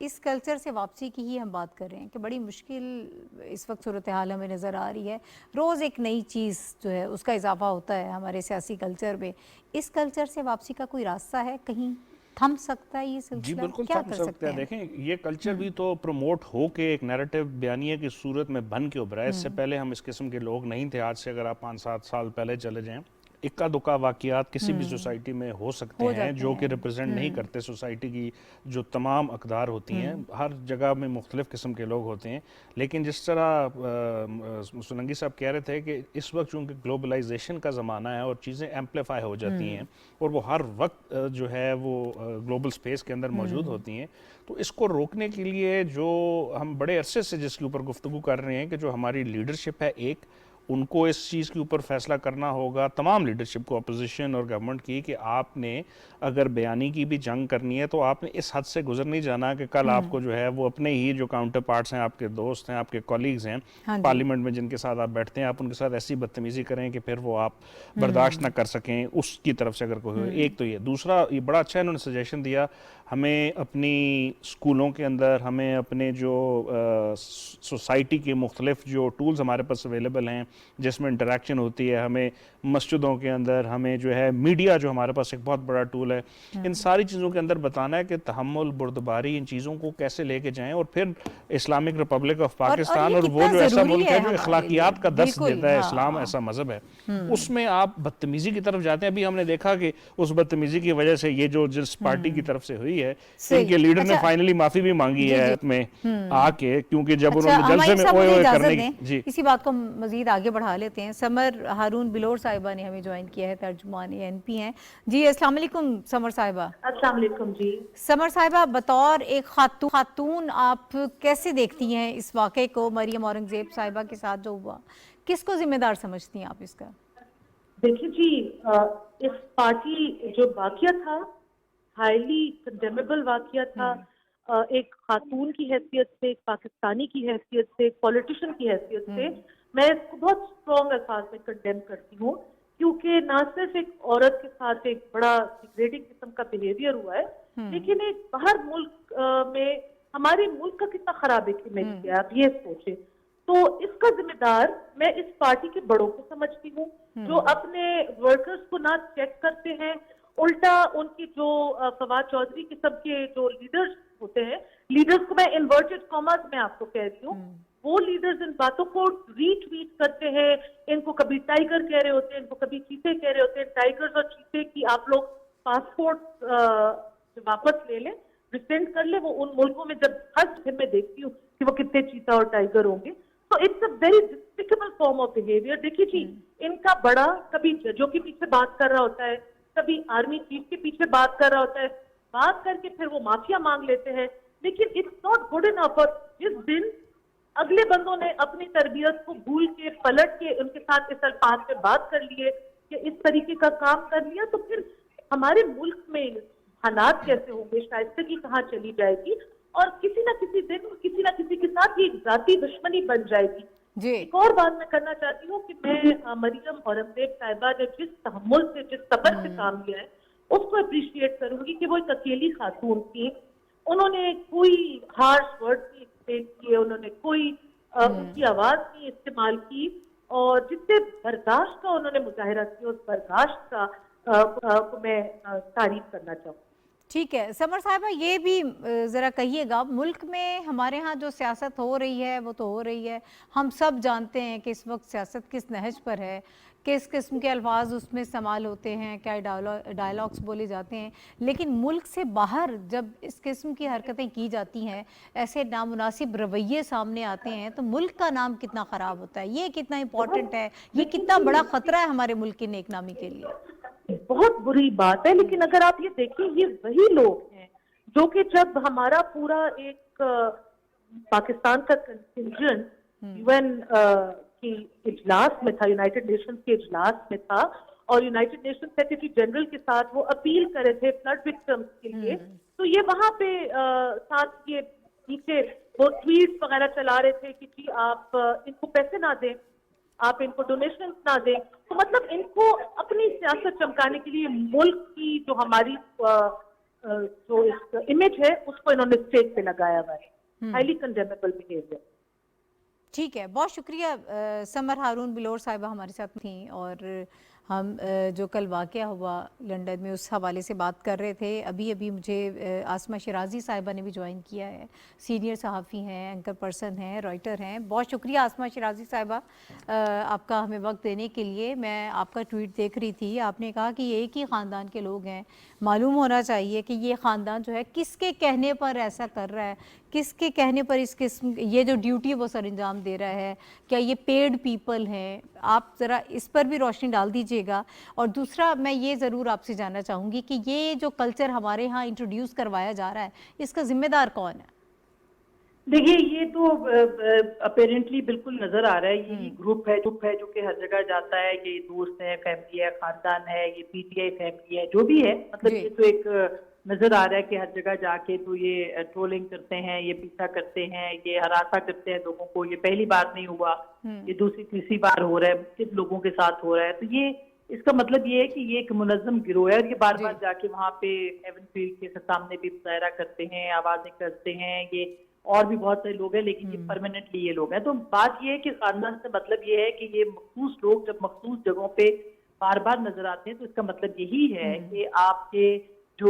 इस कल्चर से वापसी की ही हम बात कर रहे हैं कि बड़ी मुश्किल इस वक्त सूरत हाल हमें नज़र आ रही है। रोज़ एक नई चीज़ जो है उसका इजाफा होता है हमारे सियासी कल्चर में। इस कल्चर से वापसी का कोई रास्ता है? कहीं थम सकता है ये सिलसिला? जी बिल्कुल क्या थम कर सकता है। देखें, ये कल्चर भी तो प्रमोट हो के एक नैरेटिव बयानिया की सूरत में बन के उभरा है। इससे पहले हम इस किस्म के लोग नहीं थे। आज से अगर आप 5-7 साल पहले चले जाएं, इक्का दुक्का वाक़ियात किसी भी सोसाइटी में हो सकते हैं जो कि रिप्रेजेंट नहीं करते सोसाइटी की जो तमाम अक़दार होती हैं। हर जगह में मुख्तलिफ़ किस्म के लोग होते हैं। लेकिन जिस तरह सुनंगी साहब कह रहे थे कि इस वक्त चूँकि ग्लोबलाइजेशन का ज़माना है और चीज़ें एम्पलीफाई हो जाती हैं और वो हर वक्त जो है वो ग्लोबल स्पेस के अंदर मौजूद होती हैं, तो इसको रोकने के लिए जो हम बड़े अरसे से जिसके ऊपर गुफ्तगू कर रहे हैं कि जो हमारी लीडरशिप है, एक उनको इस चीज़ के ऊपर फैसला करना होगा, तमाम लीडरशिप को, अपोजिशन और गवर्नमेंट की, कि आपने अगर बयानी की भी जंग करनी है तो आपने इस हद से गुजर नहीं जाना कि कल आपको जो है वो अपने ही जो काउंटर पार्ट्स हैं, आपके दोस्त हैं, आपके कॉलीग्स हैं पार्लियामेंट में जिनके साथ आप बैठते हैं, आप उनके साथ ऐसी बदतमीज़ी करें कि फिर वो आप बर्दाश्त ना कर सकें उसकी तरफ से अगर कोई हो। एक तो ये। दूसरा, ये बड़ा अच्छा इन्होंने सजेशन दिया, हमें अपनी स्कूलों के अंदर, हमें अपने जो सोसाइटी के मुख्तलिफ जो टूल्स हमारे पास अवेलेबल हैं जिसमें इंटरेक्शन होती है, हमें मस्जिदों के अंदर, हमें जो है मीडिया जो हमारे पास एक बहुत बड़ा टूल है, इन सारी चीज़ों के अंदर बताना है कि तहम्मुल, बुर्दबारी, इन चीज़ों को कैसे लेके जाएं और फिर इस्लामिक रिपब्लिक ऑफ पाकिस्तान और वो जो ऐसा मुल्क है जो अखलाकियात का दर्स देता है, इस्लाम ऐसा मजहब है, उसमें आप बदतमीज़ी की तरफ जाते हैं। अभी हमने देखा कि उस बदतमीज़ी की वजह से ये जो जिस पार्टी की तरफ से हुई है, इनके लीडर ने फाइनली माफी भी मांगी है में आके, क्योंकि जब उन्होंने जलसे में ओए ओए करने की। इसी बात को मजीद आगे बढ़ा लेते हैं। समर हारून बिलोर साहिबा ने हमें ज्वाइन किया है, तर्जुमान एएनपी हैं जी। अस्सलाम वालेकुम समर साहिबा। अस्सलाम वालेकुम जी। समर साहिबा, बतौर एक खातून आप कैसे देखती हैं इस वाक़े को, मरियम औरंगजेब साहिबा के साथ जो हुआ, किसको जिम्मेदार समझती हैं आप इसका? देखिए जी, इस पार्टी जो वाक़या था हाईली कंडेमेबल वाक़या था। एक खातून की हैसियत से, एक पाकिस्तानी की हैसियत से, एक पॉलिटिशियन की हैसियत से मैं इसको बहुत स्ट्रॉन्ग अल्फाज में कंडेम करती हूँ क्योंकि ना सिर्फ एक औरत के साथ एक बड़ा डिग्रेडिंग किस्म का बिहेवियर हुआ है, लेकिन एक बाहर मुल्क में हमारे मुल्क का कितना खराब एक इमेज है, आप ये सोचें। तो इसका जिम्मेदार मैं इस पार्टी के बड़ों को समझती हूँ, जो अपने वर्कर्स को ना चेक करते हैं, उल्टा उनकी जो फवाद चौधरी किस्म के जो लीडर्स होते हैं, लीडर्स को मैं इन्वर्टेड कॉमर्स में आपको कह रही हूँ, वो लीडर्स इन बातों को रीट्वीट करते हैं, इनको कभी टाइगर कह रहे होते हैं, इनको कभी चीते कह रहे होते हैं। टाइगर्स और चीते की आप लोग पासपोर्ट वापस ले लें, रिसेंड कर ले, वो उन मुल्कों में जब हर जगह मैं देखती हूँ कि वो कितने चीता और टाइगर होंगे। तो it's a very despicable form of behaviour. देखिए जी, इनका बड़ा कभी जजों के पीछे बात कर रहा होता है, कभी आर्मी चीफ के पीछे बात कर रहा होता है, बात करके फिर वो माफिया मांग लेते हैं, लेकिन इट्स नॉट गुड इनफ। और जिस दिन अगले बंदों ने अपनी तरबियत को भूल के पलट के उनके साथ इस अल्फाज में बात कर लिए कि इस तरीके का काम कर लिया, तो फिर हमारे मुल्क में हालात कैसे होंगे, शाइस्तगी कहाँ चली जाएगी, और किसी ना किसी दिन किसी ना किसी के साथ ये जाती दुश्मनी बन जाएगी। जी एक और बात मैं करना चाहती हूँ कि मैं मरियम औरंगजेब साहिबा ने जिस तहम्मुल से, जिस सब्र से काम किया है, उसको अप्रिशिएट करूंगी कि वो एक अकेली खातून थी। उन्होंने कोई हार्श वर्ड नहीं इस्तेमाल किए, उन्होंने कोई उनकी आवाज नहीं इस्तेमाल की, और जितने बर्दाश्त का उन्होंने मुजाहिरा किया, उस बर्दाश्त का को मैं तारीफ करना चाहूँगी। ठीक है समर साहिबा, ये भी ज़रा कहिएगा, मुल्क में हमारे यहाँ जो सियासत हो रही है वो तो हो रही है, हम सब जानते हैं कि इस वक्त सियासत किस नहज पर है, किस किस्म के अल्फाज उसमें इस्तेमाल होते हैं, क्या डायलॉग्स बोले जाते हैं, लेकिन मुल्क से बाहर जब इस किस्म की हरकतें की जाती हैं, ऐसे नामुनासिब रवैये सामने आते हैं, तो मुल्क का नाम कितना ख़राब होता है। ये कितना इम्पोर्टेंट है, ये कितना बड़ा ख़तरा है हमारे मुल्क की नेकनामी के लिए। बहुत बुरी बात है, लेकिन अगर आप ये देखें, ये वही लोग हैं जो कि जब हमारा पूरा एक पाकिस्तान का कंटिंजेंट यूएन की इजलास में था, यूनाइटेड नेशंस के इजलास में था, और यूनाइटेड नेशंस सेक्रेटरी जनरल के साथ वो अपील करे थे फ्लड विक्टिम्स के लिए, तो ये वहां पे साथ ये पीछे वो ट्वीट वगैरह चला रहे थे कि जी आप इनको पैसे ना दें, आप इनको डोनेशन ना दें। तो मतलब इनको अपनी सियासत चमकाने के लिए मुल्क की जो हमारी जो इमेज है उसको इन्होंने स्टेज पे लगाया हुआ है। Highly condemnable behaviour. ठीक है, बहुत शुक्रिया। समर हारून बिलोर साहिबा हमारे साथ थी, और हम जो कल वाक़या हुआ लंदन में उस हवाले से बात कर रहे थे। अभी अभी मुझे आसमा शिराजी साहिबा ने भी ज्वाइन किया है, सीनियर सहाफ़ी हैं, एंकर पर्सन हैं, राइटर हैं। बहुत शुक्रिया आसमा शिराजी साहिबा आपका हमें वक्त देने के लिए। मैं आपका ट्वीट देख रही थी, आपने कहा कि ये एक ही ख़ानदान के लोग हैं, मालूम होना चाहिए कि ये ख़ानदान जो है किसके कहने पर ऐसा कर रहा है, किसके कहने पर इस किस्म ये जो ड्यूटी वो सर अंजाम दे रहा है, क्या ये पेड पीपल हैं। आप ज़रा इस पर भी रोशनी डाल दीजिएगा। और दूसरा मैं ये ज़रूर आपसे जानना चाहूँगी कि ये जो कल्चर हमारे यहाँ इंट्रोड्यूस करवाया जा रहा है, इसका ज़िम्मेदार कौन है? देखिए, ये तो अपेरेंटली बिल्कुल नजर आ रहा है, ये ग्रुप है जो कि हर जगह जाता है, ये दोस्त है, फैमिली है, खानदान है, ये पीटीआई फैमिली है, जो भी है, मतलब ये तो एक नजर आ रहा है कि हर जगह जाके तो ये ट्रोलिंग करते हैं, ये पीछा करते हैं, ये हरासा करते हैं लोगों को। ये पहली बार नहीं हुआ, ये दूसरी तीसरी बार हो रहा है, किस लोगों के साथ हो रहा है। तो ये इसका मतलब ये है कि ये एक मुनज़्ज़म गिरोह है, और ये बार बार जाके वहाँ पे एवन फील्ड के सामने भी मुजाहरा करते हैं, आवाजें करते हैं। ये और भी बहुत सारे लोग हैं, लेकिन ये परमानेंटली ये लोग हैं। तो बात ये है कि खानदान से मतलब ये है कि ये मखसूस लोग जब मखसूस जगहों पे बार बार नजर आते हैं, तो इसका मतलब यही है कि आपके जो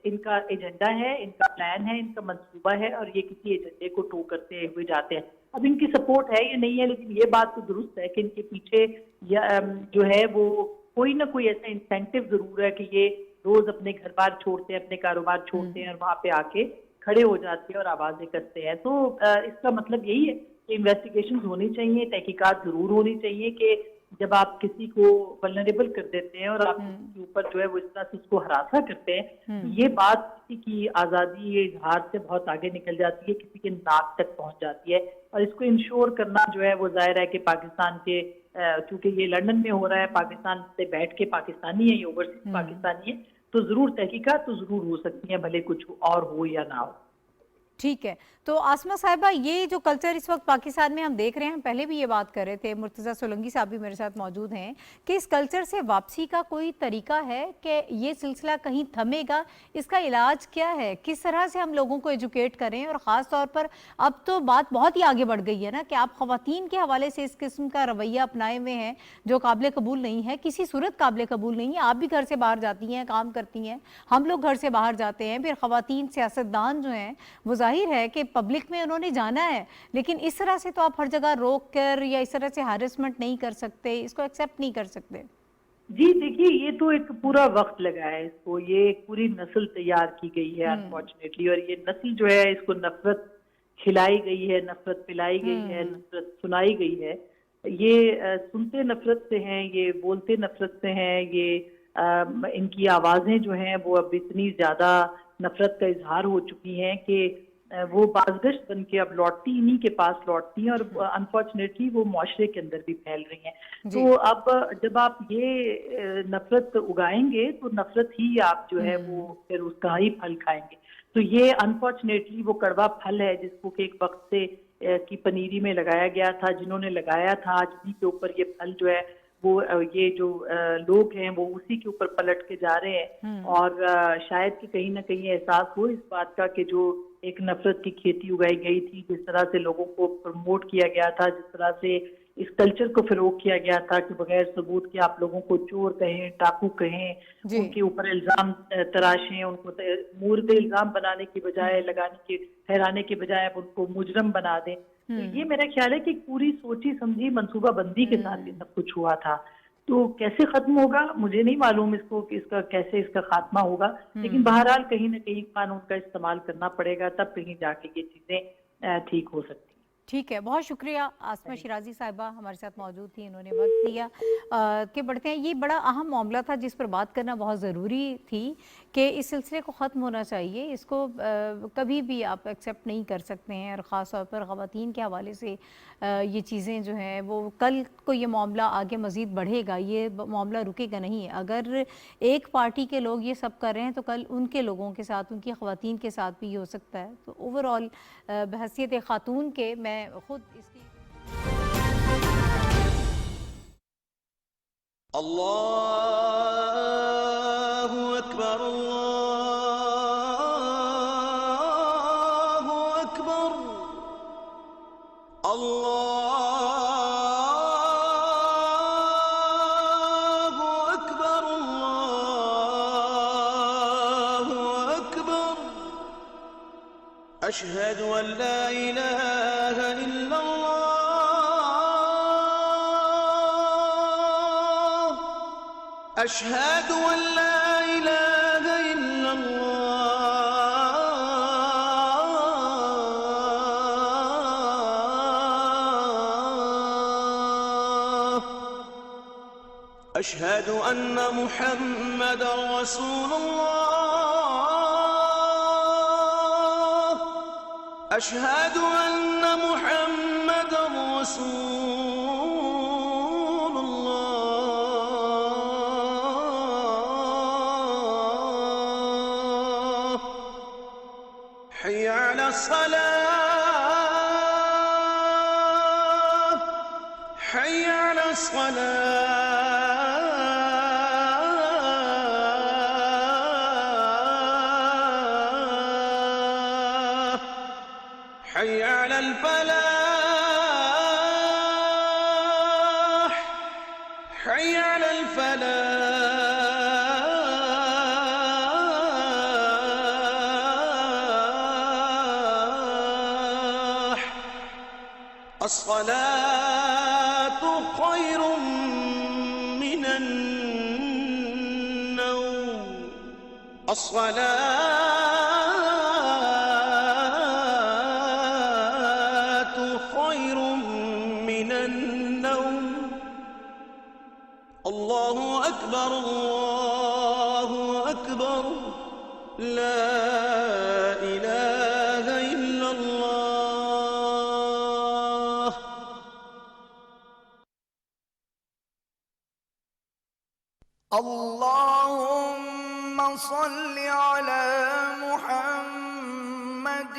इनका एजेंडा है, इनका प्लान है, इनका मंसूबा है, और ये किसी एजेंडे को टो करते हुए जाते हैं। अब इनकी सपोर्ट है या नहीं है, लेकिन ये बात तो दुरुस्त है कि इनके पीछे जो है वो कोई ना कोई ऐसा इंसेंटिव जरूर है कि ये रोज अपने घर बार छोड़ते हैं, अपने कारोबार छोड़ते हैं, और वहां पे आके खड़े हो जाते हैं और आवाजें करते हैं। तो इसका मतलब यही है कि इन्वेस्टिगेशन होनी चाहिए, तहकीकात जरूर होनी चाहिए कि जब आप किसी को वल्नरेबल कर देते हैं और आप उसके ऊपर जो है वो इस तरह से उसको हरासा करते हैं, तो ये बात किसी की आज़ादी, ये इजहार से बहुत आगे निकल जाती है, किसी के नाक तक पहुंच जाती है। और इसको इंश्योर करना जो है वो जाहिर है कि पाकिस्तान के, चूंकि ये लंदन में हो रहा है, पाकिस्तान से बैठ के पाकिस्तानी है, ये ओवरसीज पाकिस्तानी है, तो जरूर तहकीकात तो जरूर हो सकती है, भले कुछ और हो या ना हो। ठीक है, تو آسمہ صاحبہ یہ جو کلچر اس وقت پاکستان میں ہم دیکھ رہے ہیں، ہم پہلے بھی یہ بات کر رہے تھے، مرتضیٰ سولنگی صاحب بھی میرے ساتھ موجود ہیں، کہ اس کلچر سے واپسی کا کوئی طریقہ ہے کہ یہ سلسلہ کہیں تھمے گا؟ اس کا علاج کیا ہے؟ کس طرح سے ہم لوگوں کو ایجوکیٹ کریں؟ اور خاص طور پر اب تو بات بہت ہی آگے بڑھ گئی ہے نا کہ آپ خواتین کے حوالے سے اس قسم کا رویہ اپنائے ہوئے ہیں جو قابل قبول نہیں ہے، کسی صورت قابل قبول نہیں ہے۔ آپ بھی گھر سے باہر جاتی ہیں، کام کرتی ہیں، ہم لوگ گھر سے باہر جاتے ہیں، پھر خواتین سیاستدان جو ہیں وہ ظاہر ہے کہ پبلک میں انہوں نے جانا ہے، لیکن اس طرح سے تو آپ ہر جگہ روک کر یا اس طرح سے ہیرسمنٹ نہیں کر سکتے، اس کو ایکسیپٹ نہیں کر سکتے۔ جی دیکھیے، یہ تو ایک پورا وقت لگا ہے اس کو، یہ ایک پوری نسل تیار کی گئی ہے انفارچونیٹلی، اور یہ نسل جو ہے اس کو نفرت کھلائی گئی ہے، نفرت پلائی گئی ہے، نفرت سنائی گئی ہے۔ یہ سنتے نفرت سے ہیں، یہ بولتے نفرت سے ہیں، یہ ان کی آوازیں جو ہیں وہ اب اتنی زیادہ نفرت کا اظہار ہو چکی ہیں کہ وہ بازگشت بن کے اب لوٹتی انہی کے پاس لوٹتی ہیں، اور انفارچونیٹلی وہ معاشرے کے اندر بھی پھیل رہی ہیں۔ تو اب جب آپ یہ نفرت اگائیں گے تو نفرت ہی آپ جو ہے وہ پھر اس کا ہی پھل کھائیں گے۔ تو یہ انفارچونیٹلی وہ کڑوا پھل ہے جس کو کہ ایک وقت سے کی پنیری میں لگایا گیا تھا، جنہوں نے لگایا تھا آج بھی کے اوپر یہ پھل جو ہے وہ یہ جو لوگ ہیں وہ اسی کے اوپر پلٹ کے جا رہے ہیں، اور شاید کہ کہیں نہ کہیں احساس ہو اس بات کا کہ جو ایک نفرت کی کھیتی اگائی گئی تھی، جس طرح سے لوگوں کو پروموٹ کیا گیا تھا، جس طرح سے اس کلچر کو فروغ کیا گیا تھا کہ بغیر ثبوت کے آپ لوگوں کو چور کہیں، ڈاکو کہیں، ان کے اوپر الزام تراشیں، ان کو مورد الزام بنانے کی بجائے ٹھہرانے کے بجائے ان کو مجرم بنا دیں۔ تو یہ میرا خیال ہے کہ پوری سوچی سمجھی منصوبہ بندی کے ساتھ یہ سب کچھ ہوا تھا۔ تو کیسے ختم ہوگا مجھے نہیں معلوم اس کو کہ اس کا کیسے اس کا خاتمہ ہوگا، لیکن بہرحال کہیں نہ کہیں قانون کا استعمال کرنا پڑے گا، تب کہیں جا کے یہ چیزیں ٹھیک ہو سکتی ہیں۔ ٹھیک ہے، بہت شکریہ آسمہ شیرازی صاحبہ ہمارے ساتھ موجود تھی، انہوں نے وقت دیا۔ کہ بڑھتے ہیں، یہ بڑا اہم معاملہ تھا جس پر بات کرنا بہت ضروری تھی کہ اس سلسلے کو ختم ہونا چاہیے، اس کو کبھی بھی آپ ایکسیپٹ نہیں کر سکتے ہیں، اور خاص طور پر خواتین کے حوالے سے یہ چیزیں جو ہیں وہ کل کو یہ معاملہ آگے مزید بڑھے گا، یہ معاملہ رکے گا نہیں۔ اگر ایک پارٹی کے لوگ یہ سب کر رہے ہیں تو کل ان کے لوگوں کے ساتھ، ان کی خواتین کے ساتھ بھی یہ ہو سکتا ہے۔ تو اوورآل بحیثیت خاتون کے میں خود اس کی اللہ اکبر اللہ اکبر اللہ اکبر اللہ اکبر اشہد ان لا الہ الا اللہ اشہد ان لا الہ الا اللہ اشہد ان محمد رسول اللہ اشہد ان محمد رسول اللہ حی علی الصلاة حی علی الصلاة حی علی الفلاح حی علی الفلاح الصلاة خیر من النوم الصلاة خیر من النوم اللہ اکبر اللہ اکبر لا الہ الا اللہ اللهم صل على محمد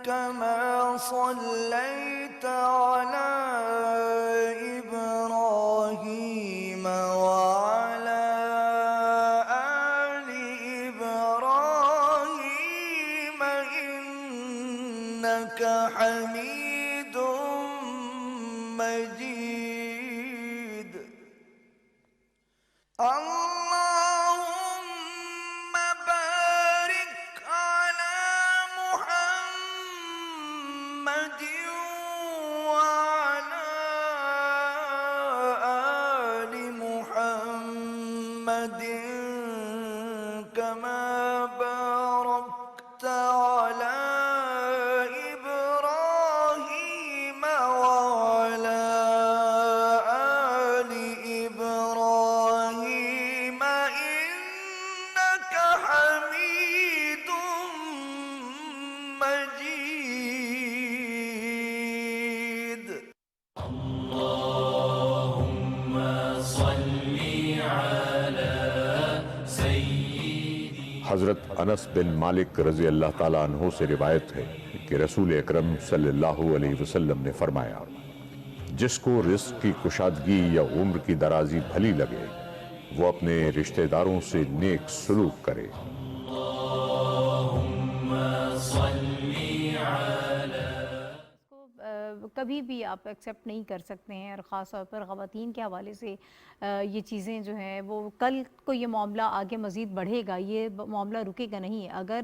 كما صليت على إبراهيم وعلى آل إبراهيم إنك حميد مجيد. اللهم بارك على محمد وعلى آل محمد كما باركت على إبراهيم وعلى آل إبراهيم إنك حميد مجيد. حضرت انس بن مالک رضی اللہ تعالیٰ عنہ سے روایت ہے کہ رسول اکرم صلی اللہ علیہ وسلم نے فرمایا، جس کو رزق کی کشادگی یا عمر کی درازی بھلی لگے وہ اپنے رشتہ داروں سے نیک سلوک کرے. کبھی بھی آپ ایکسیپٹ نہیں کر سکتے ہیں، اور خاص طور پر خواتین کے حوالے سے یہ چیزیں جو ہیں وہ کل کو یہ معاملہ آگے مزید بڑھے گا، یہ معاملہ رکے گا نہیں. اگر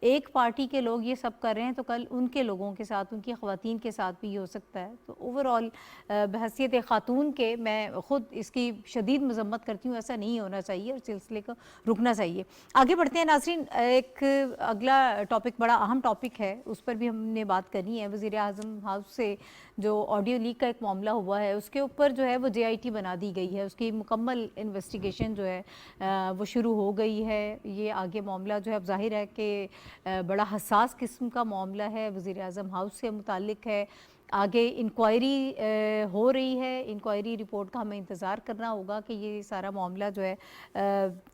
ایک پارٹی کے لوگ یہ سب کر رہے ہیں تو کل ان کے لوگوں کے ساتھ، ان کی خواتین کے ساتھ بھی یہ ہو سکتا ہے. تو اوورآل بحیثیت خاتون کے میں خود اس کی شدید مذمت کرتی ہوں، ایسا نہیں ہونا چاہیے اور سلسلے کو رکنا چاہیے. آگے بڑھتے ہیں ناظرین، ایک اگلا ٹاپک بڑا اہم ٹاپک ہے، اس پر بھی ہم نے بات کرنی ہے. وزیر اعظم ہاؤس سے جو آڈیو لیک کا ایک معاملہ ہوا ہے اس کے اوپر جو ہے وہ JIT بنا دی گئی ہے، اس کی مکمل انویسٹیگیشن جو ہے وہ شروع ہو گئی ہے. یہ آگے معاملہ جو ہے اب ظاہر ہے کہ بڑا حساس قسم کا معاملہ ہے، وزیر اعظم ہاؤس سے متعلق ہے. آگے انکوائری ہو رہی ہے، انکوائری رپورٹ کا ہمیں انتظار کرنا ہوگا کہ یہ سارا معاملہ جو ہے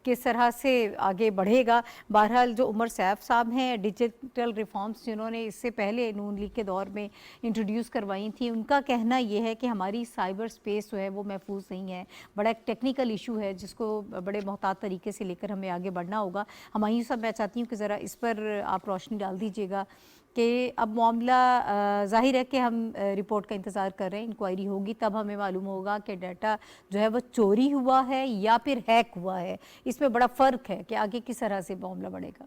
کس طرح سے آگے بڑھے گا. بہرحال جو عمر سیف صاحب ہیں، ڈیجیٹل ریفارمز جنہوں نے اس سے پہلے نون لیگ کے دور میں انٹروڈیوس کروائی تھیں، ان کا کہنا یہ ہے کہ ہماری سائبر سپیس جو ہے وہ محفوظ نہیں ہے. بڑا ایک ٹیکنیکل ایشو ہے جس کو بڑے محتاط طریقے سے لے کر ہمیں آگے بڑھنا ہوگا. ہمایوں صاحب، میں چاہتی ہوں کہ ذرا اس پر آپ روشنی ڈال دیجیے گا کہ اب معاملہ ظاہر ہے کہ ہم رپورٹ کا انتظار کر رہے ہیں، انکوائری ہوگی تب ہمیں معلوم ہوگا کہ ڈیٹا جو ہے وہ چوری ہوا ہے یا پھر ہیک ہوا ہے. اس میں بڑا فرق ہے کہ آگے کس طرح سے معاملہ بڑھے گا.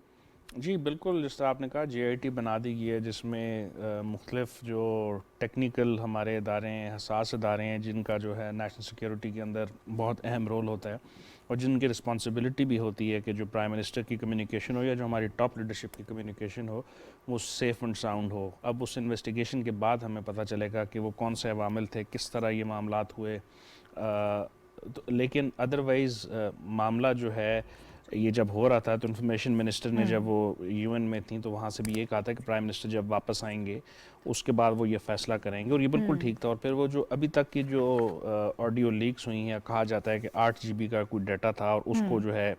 جی بالکل، جس طرح آپ نے کہا JIT بنا دی گئی ہے جس میں مختلف جو ٹیکنیکل ہمارے ادارے ہیں، حساس ادارے ہیں، جن کا جو ہے نیشنل سیکیورٹی کے اندر بہت اہم رول ہوتا ہے اور جن کی رسپانسبلٹی بھی ہوتی ہے کہ جو پرائم منسٹر کی کمیونیکیشن ہو یا جو ہماری ٹاپ لیڈرشپ کی کمیونیکیشن ہو وہ سیف اینڈ ساؤنڈ ہو. اب اس انویسٹیگیشن کے بعد ہمیں پتہ چلے گا کہ وہ کون سے عوامل تھے، کس طرح یہ معاملات ہوئے. لیکن ادروائز معاملہ جو ہے یہ جب ہو رہا تھا تو انفارمیشن منسٹر نے جب وہ UN میں تھیں تو وہاں سے بھی یہ کہا تھا کہ پرائم منسٹر جب واپس آئیں گے اس کے بعد وہ یہ فیصلہ کریں گے، اور یہ بالکل ٹھیک تھا. اور پھر وہ جو ابھی تک کی جو آڈیو لیکس ہوئی ہیں، کہا جاتا ہے کہ 8 GB کا کوئی ڈیٹا تھا اور اس کو جو ہے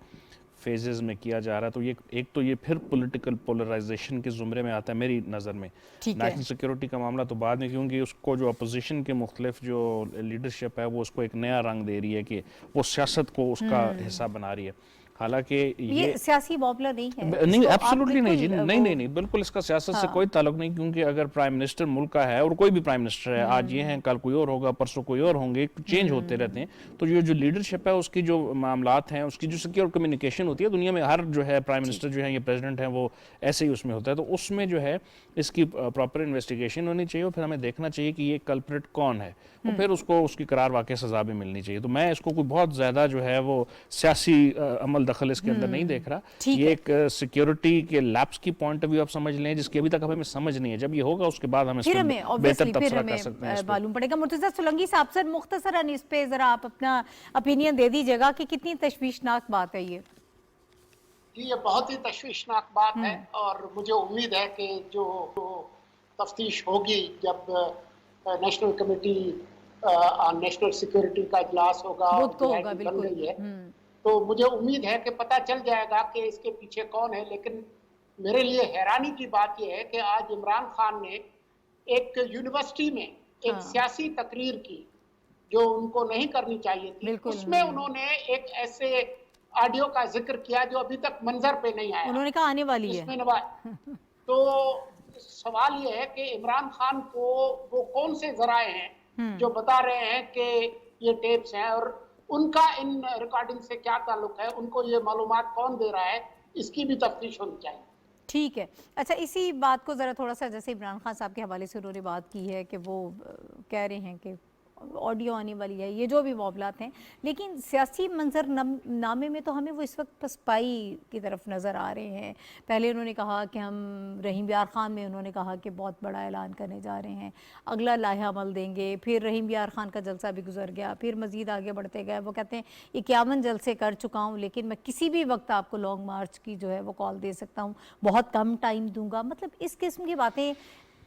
فیزز میں کیا جا رہا ہے. تو یہ ایک تو یہ پھر پولیٹیکل پولرائزیشن کے زمرے میں آتا ہے میری نظر میں. نیشنل سیکیورٹی کا معاملہ تو بعد میں، کیونکہ اس کو جو اپوزیشن کے مختلف جو لیڈرشپ ہے وہ اس کو ایک نیا رنگ دے رہی ہے کہ وہ سیاست کو اس کا حصہ بنا رہی ہے. حالانکہ یہ سیاسی معاملہ نہیں ہے. نہیں، ایبسولوٹلی نہیں جی، نہیں بالکل اس کا سیاست سے کوئی تعلق نہیں. کیونکہ اگر پرائم منسٹر ملک کا ہے اور کوئی بھی پرائم منسٹر ہے، آج یہ ہیں کل کوئی اور ہوگا، پرسوں کوئی اور ہوں گے، چینج ہوتے رہتے ہیں. تو یہ جو لیڈرشپ ہے اس کی جو معاملات ہیں، اس کی جو سیکیور کمیونیکیشن ہوتی ہے دنیا میں، ہر جو ہے پرائم منسٹر جو ہے یا پریزیڈنٹ ہیں وہ ایسے ہی اس میں ہوتا ہے. تو اس میں جو ہے اس کی پراپر انویسٹیگیشن ہونی چاہیے اور پھر ہمیں دیکھنا چاہیے کہ یہ کلپریٹ کون ہے اور پھر اس کو اس کی قرار واقع سزا بھی ملنی چاہیے. تو میں اس کو کوئی بہت زیادہ جو ہے وہ سیاسی عمل دخل اس کے اندر نہیں دیکھ رہا. یہ ایک سیکیورٹی کے لیپس کی پوائنٹ آف ویو آپ سمجھ لیں جس کی ابھی تک ہمیں سمجھ نہیں ہے. جب یہ ہوگا اس کے بعد ہم اس کو بہتر تبصرہ کر سکتے ہیں. معلوم پڑے گا. مرتضیٰ سولنگی صاحب، سر مختصراً اس پہ ذرا آپ اپنا اپینین دے دیجیے گا کہ کتنی تشویشناک بات ہے یہ. جی یہ بہت ہی تشویشناک بات ہے اور مجھے امید ہے کہ جو تفتیش ہوگی جب national committee on national security کا اجلاس ہوگا بن گئی ہے تو مجھے امید ہے کہ پتہ چل جائے گا کہ اس کے پیچھے کون ہے. لیکن मेरे लिए हैरानी की बात यह है कि आज इमरान खान ने एक यूनिवर्सिटी में एक सियासी तकरीर की जो उनको नहीं करनी चाहिए थी, उसमें उन्होंने एक ऐसे ऑडियो का जिक्र किया जो अभी तक मंजर पे नहीं आया। उन्होंने कहा आने वाली है। तो सवाल ये है कि इमरान खान को वो कौन से जराए हैं जो बता रहे हैं कि ये टेप्स हैं, और उनका इन रिकॉर्डिंग से क्या ताल्लुक है, उनको ये मालूमात कौन दे रहा है, इसकी भी तफ्तीश होनी चाहिए। ठीक है। अच्छा, इसी बात को ज़रा थोड़ा सा, जैसे इमरान खान साहब के हवाले से उन्होंने बात की है कि वो कह रहे हैं कि ऑडियो आने वाली है, ये जो भी मामलात हैं, लेकिन सियासी मंजर नामे में तो हमें वो इस वक्त पसपाई की तरफ नज़र आ रहे हैं। पहले उन्होंने कहा कि हम रहीम यार ख़ान में उन्होंने कहा कि बहुत बड़ा ऐलान करने जा रहे हैं, अगला लाहा अमल देंगे, फिर रहीम यार ख़ान का जलसा भी गुजर गया, फिर मज़ीद आगे बढ़ते गए। वो कहते हैं 51 जलसे कर चुका हूँ, लेकिन मैं किसी भी वक्त आपको लॉन्ग मार्च की जो है वो कॉल दे सकता हूँ, बहुत कम टाइम दूंगा। मतलब इस किस्म की बातें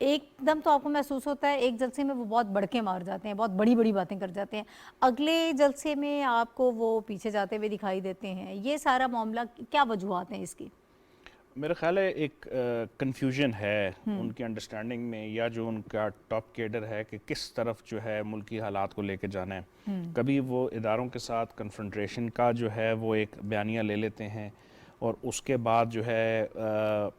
एकदम तो आपको महसूस होता है एक जलसे में वो बहुत बढ़के मार जाते हैं, बहुत बड़ी बड़ी बातें कर जाते हैं, अगले जलसे में आपको वो पीछे जाते हुए दिखाई देते हैं। ये सारा मामला क्या वजूहात हैं इसकी? मेरा ख्याल है एक कंफ्यूजन है उनकी अंडरस्टैंडिंग में, या जो उनका टॉप केडर है कि किस तरफ जो है मुल्की हालात को लेके जाना है। कभी वो इदारों के साथ कन्फ्रंट्रेशन का जो है वो एक बयानिया ले लेते हैं, और उसके बाद जो है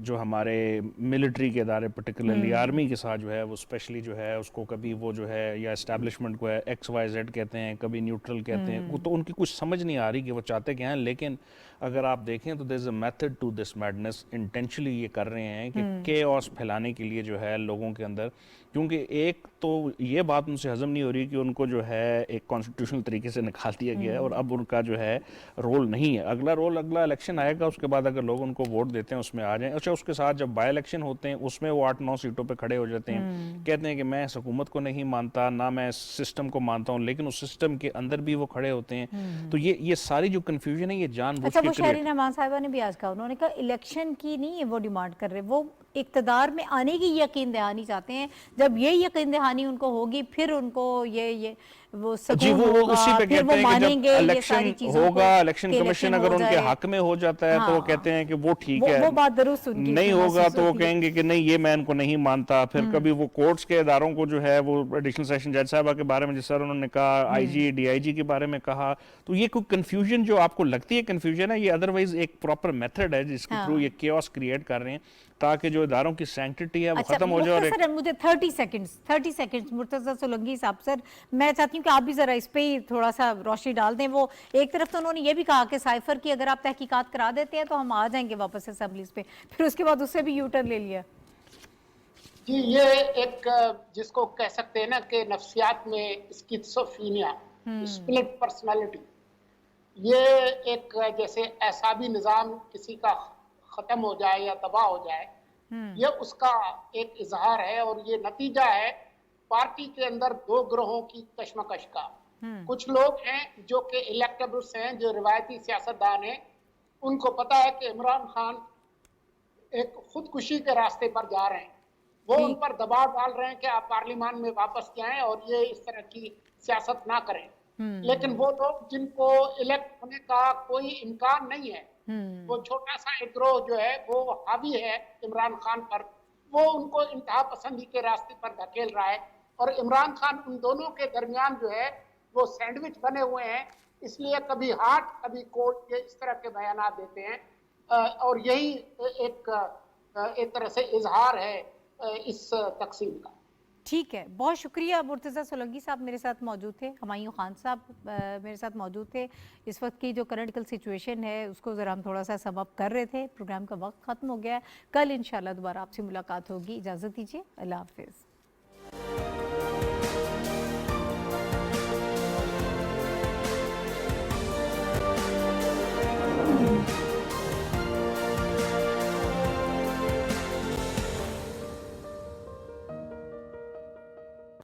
जो हमारे मिलिट्री के इदारे पर्टिकुलरली आर्मी के साथ जो है वो स्पेशली जो है उसको कभी वो जो है या इस्टेब्लिशमेंट को है XYZ कहते हैं, कभी न्यूट्रल कहते हैं। तो उनकी कुछ समझ नहीं आ रही कि वो चाहते क्या हैं। लेकिन अगर आप देखें तो there is a method to this madness. Intentionally ये कर रहे हैं कि केओस फैलाने के लिए जो है लोगों के अंदर, क्योंकि एक तो ये बात उनसे हजम नहीं हो रही कि उनको जो है एक कॉन्स्टिट्यूशनल तरीके से निकाल दिया गया है और अब उनका जो है रोल नहीं है। अगला इलेक्शन आएगा, उसके बाद अगर लोग उनको वोट देते हैं उसमें आ जाएं। अच्छा, उसके साथ जब बाई इलेक्शन होते हैं उसमें वो 8-9 सीटों पे खड़े हो जाते हैं, कहते हैं कि मैं इस हुकूमत को नहीं मानता, ना मैं इस सिस्टम को मानता हूँ, लेकिन उस सिस्टम के अंदर भी वो खड़े होते हैं। तो ये सारी जो कन्फ्यूजन है ये जानबूझ के वो शहरीन रहमान साहिबा ने भी आज कहा, उन्होंने कहा इलेक्शन की नहीं वो डिमांड कर रहे, वो इक़्तिदार में आने की यकीन दहानी चाहते हैं। जब ये यकीन दहानी उनको होगी फिर उनको ये वो जी वो उसी पे कहते हैं कि जब इलेक्शन होगा, इलेक्शन कमीशन अगर उनके हक में हो जाता है तो वो कहते हैं कि वो ठीक है, वो बात दुरुस्त उनकी नहीं होगा तो वो कहेंगे कि नहीं ये मैं इनको नहीं मानता। फिर कभी वो कोर्ट्स के इदारों को जो है वो एडिशनल सेशन जज साहबा के बारे में जिस तरह उन्होंने कहा, IG DIG के बारे में कहा, तो ये कोई कंफ्यूजन जो आपको लगती है कंफ्यूजन है, ये अदरवाइज एक प्रॉपर मेथड है जिसके थ्रू ये केओस क्रिएट कर रहे हैं ताकि जो इदारों की सैंक्टिटी है वो खत्म हो जाए। और मुझे 30 सेकंड्स मुर्तज़ा सोलंकी साहब, सर मैं चाहती हूँ कि आप भी जरा इस पे ही थोड़ा सा रोशनी डाल दें। वो एक तरफ तो उन्होंने ये भी कहा कि साइफर की अगर आप तहकीकात करा देते हैं तो हम आ जाएंगे वापस असेंबलीज पे, फिर उसके बाद उससे भी यू टर्न ले लिया। जी ये एक जिसको कह सकते हैं ना कि नफ्सियात में स्किज़ोफ्रेनिया, स्प्लिट पर्सनालिटी, ये एक जैसे एसाबी निज़ाम किसी का खत्म हो जाए या तबाह हो जाए, ये उसका एक इजहार है। और ये नतीजा है पार्टी के अंदर दो ग्रोहों की कशमकश का। कुछ लोग हैं जो कि इलेक्टेबल्स हैं, जो रिवायती सियासतदान हैं, उनको पता है कि इमरान खान एक खुदकुशी के रास्ते पर जा रहे हैं, वो उन पर दबाव डाल रहे हैं कि आप पार्लियामान में वापस जाएं और ये इस तरह की सियासत ना करें। लेकिन वो लोग जिनको इलेक्ट होने का कोई इम्कान नहीं है, वो छोटा सा एक ग्रोह जो है वो हावी है इमरान खान पर, वो उनको इंतहा पसंदी के रास्ते पर धकेल रहा है। और इमरान खान उन दोनों के दरमियान जो है वो सैंडविच बने हुए हैं, इसलिए कभी हार्ट कभी कोल्ड, ये इस तरह के बयानात देते हैं। और यही एक तरह से इजहार है इस तकसीम का। ठीक है, बहुत शुक्रिया। मुर्तज़ा सोलंकी साहब मेरे साथ मौजूद थे, हुमायूं खान साहब मेरे साथ मौजूद थे। इस वक्त की जो करंट सिचुएशन है उसको ज़रा हम थोड़ा सा सम अप कर रहे थे। प्रोग्राम का वक्त ख़त्म हो गया है, कल इंशाल्लाह दोबारा आपसे मुलाकात होगी। इजाज़त दीजिए, अल्लाह हाफ़िज़।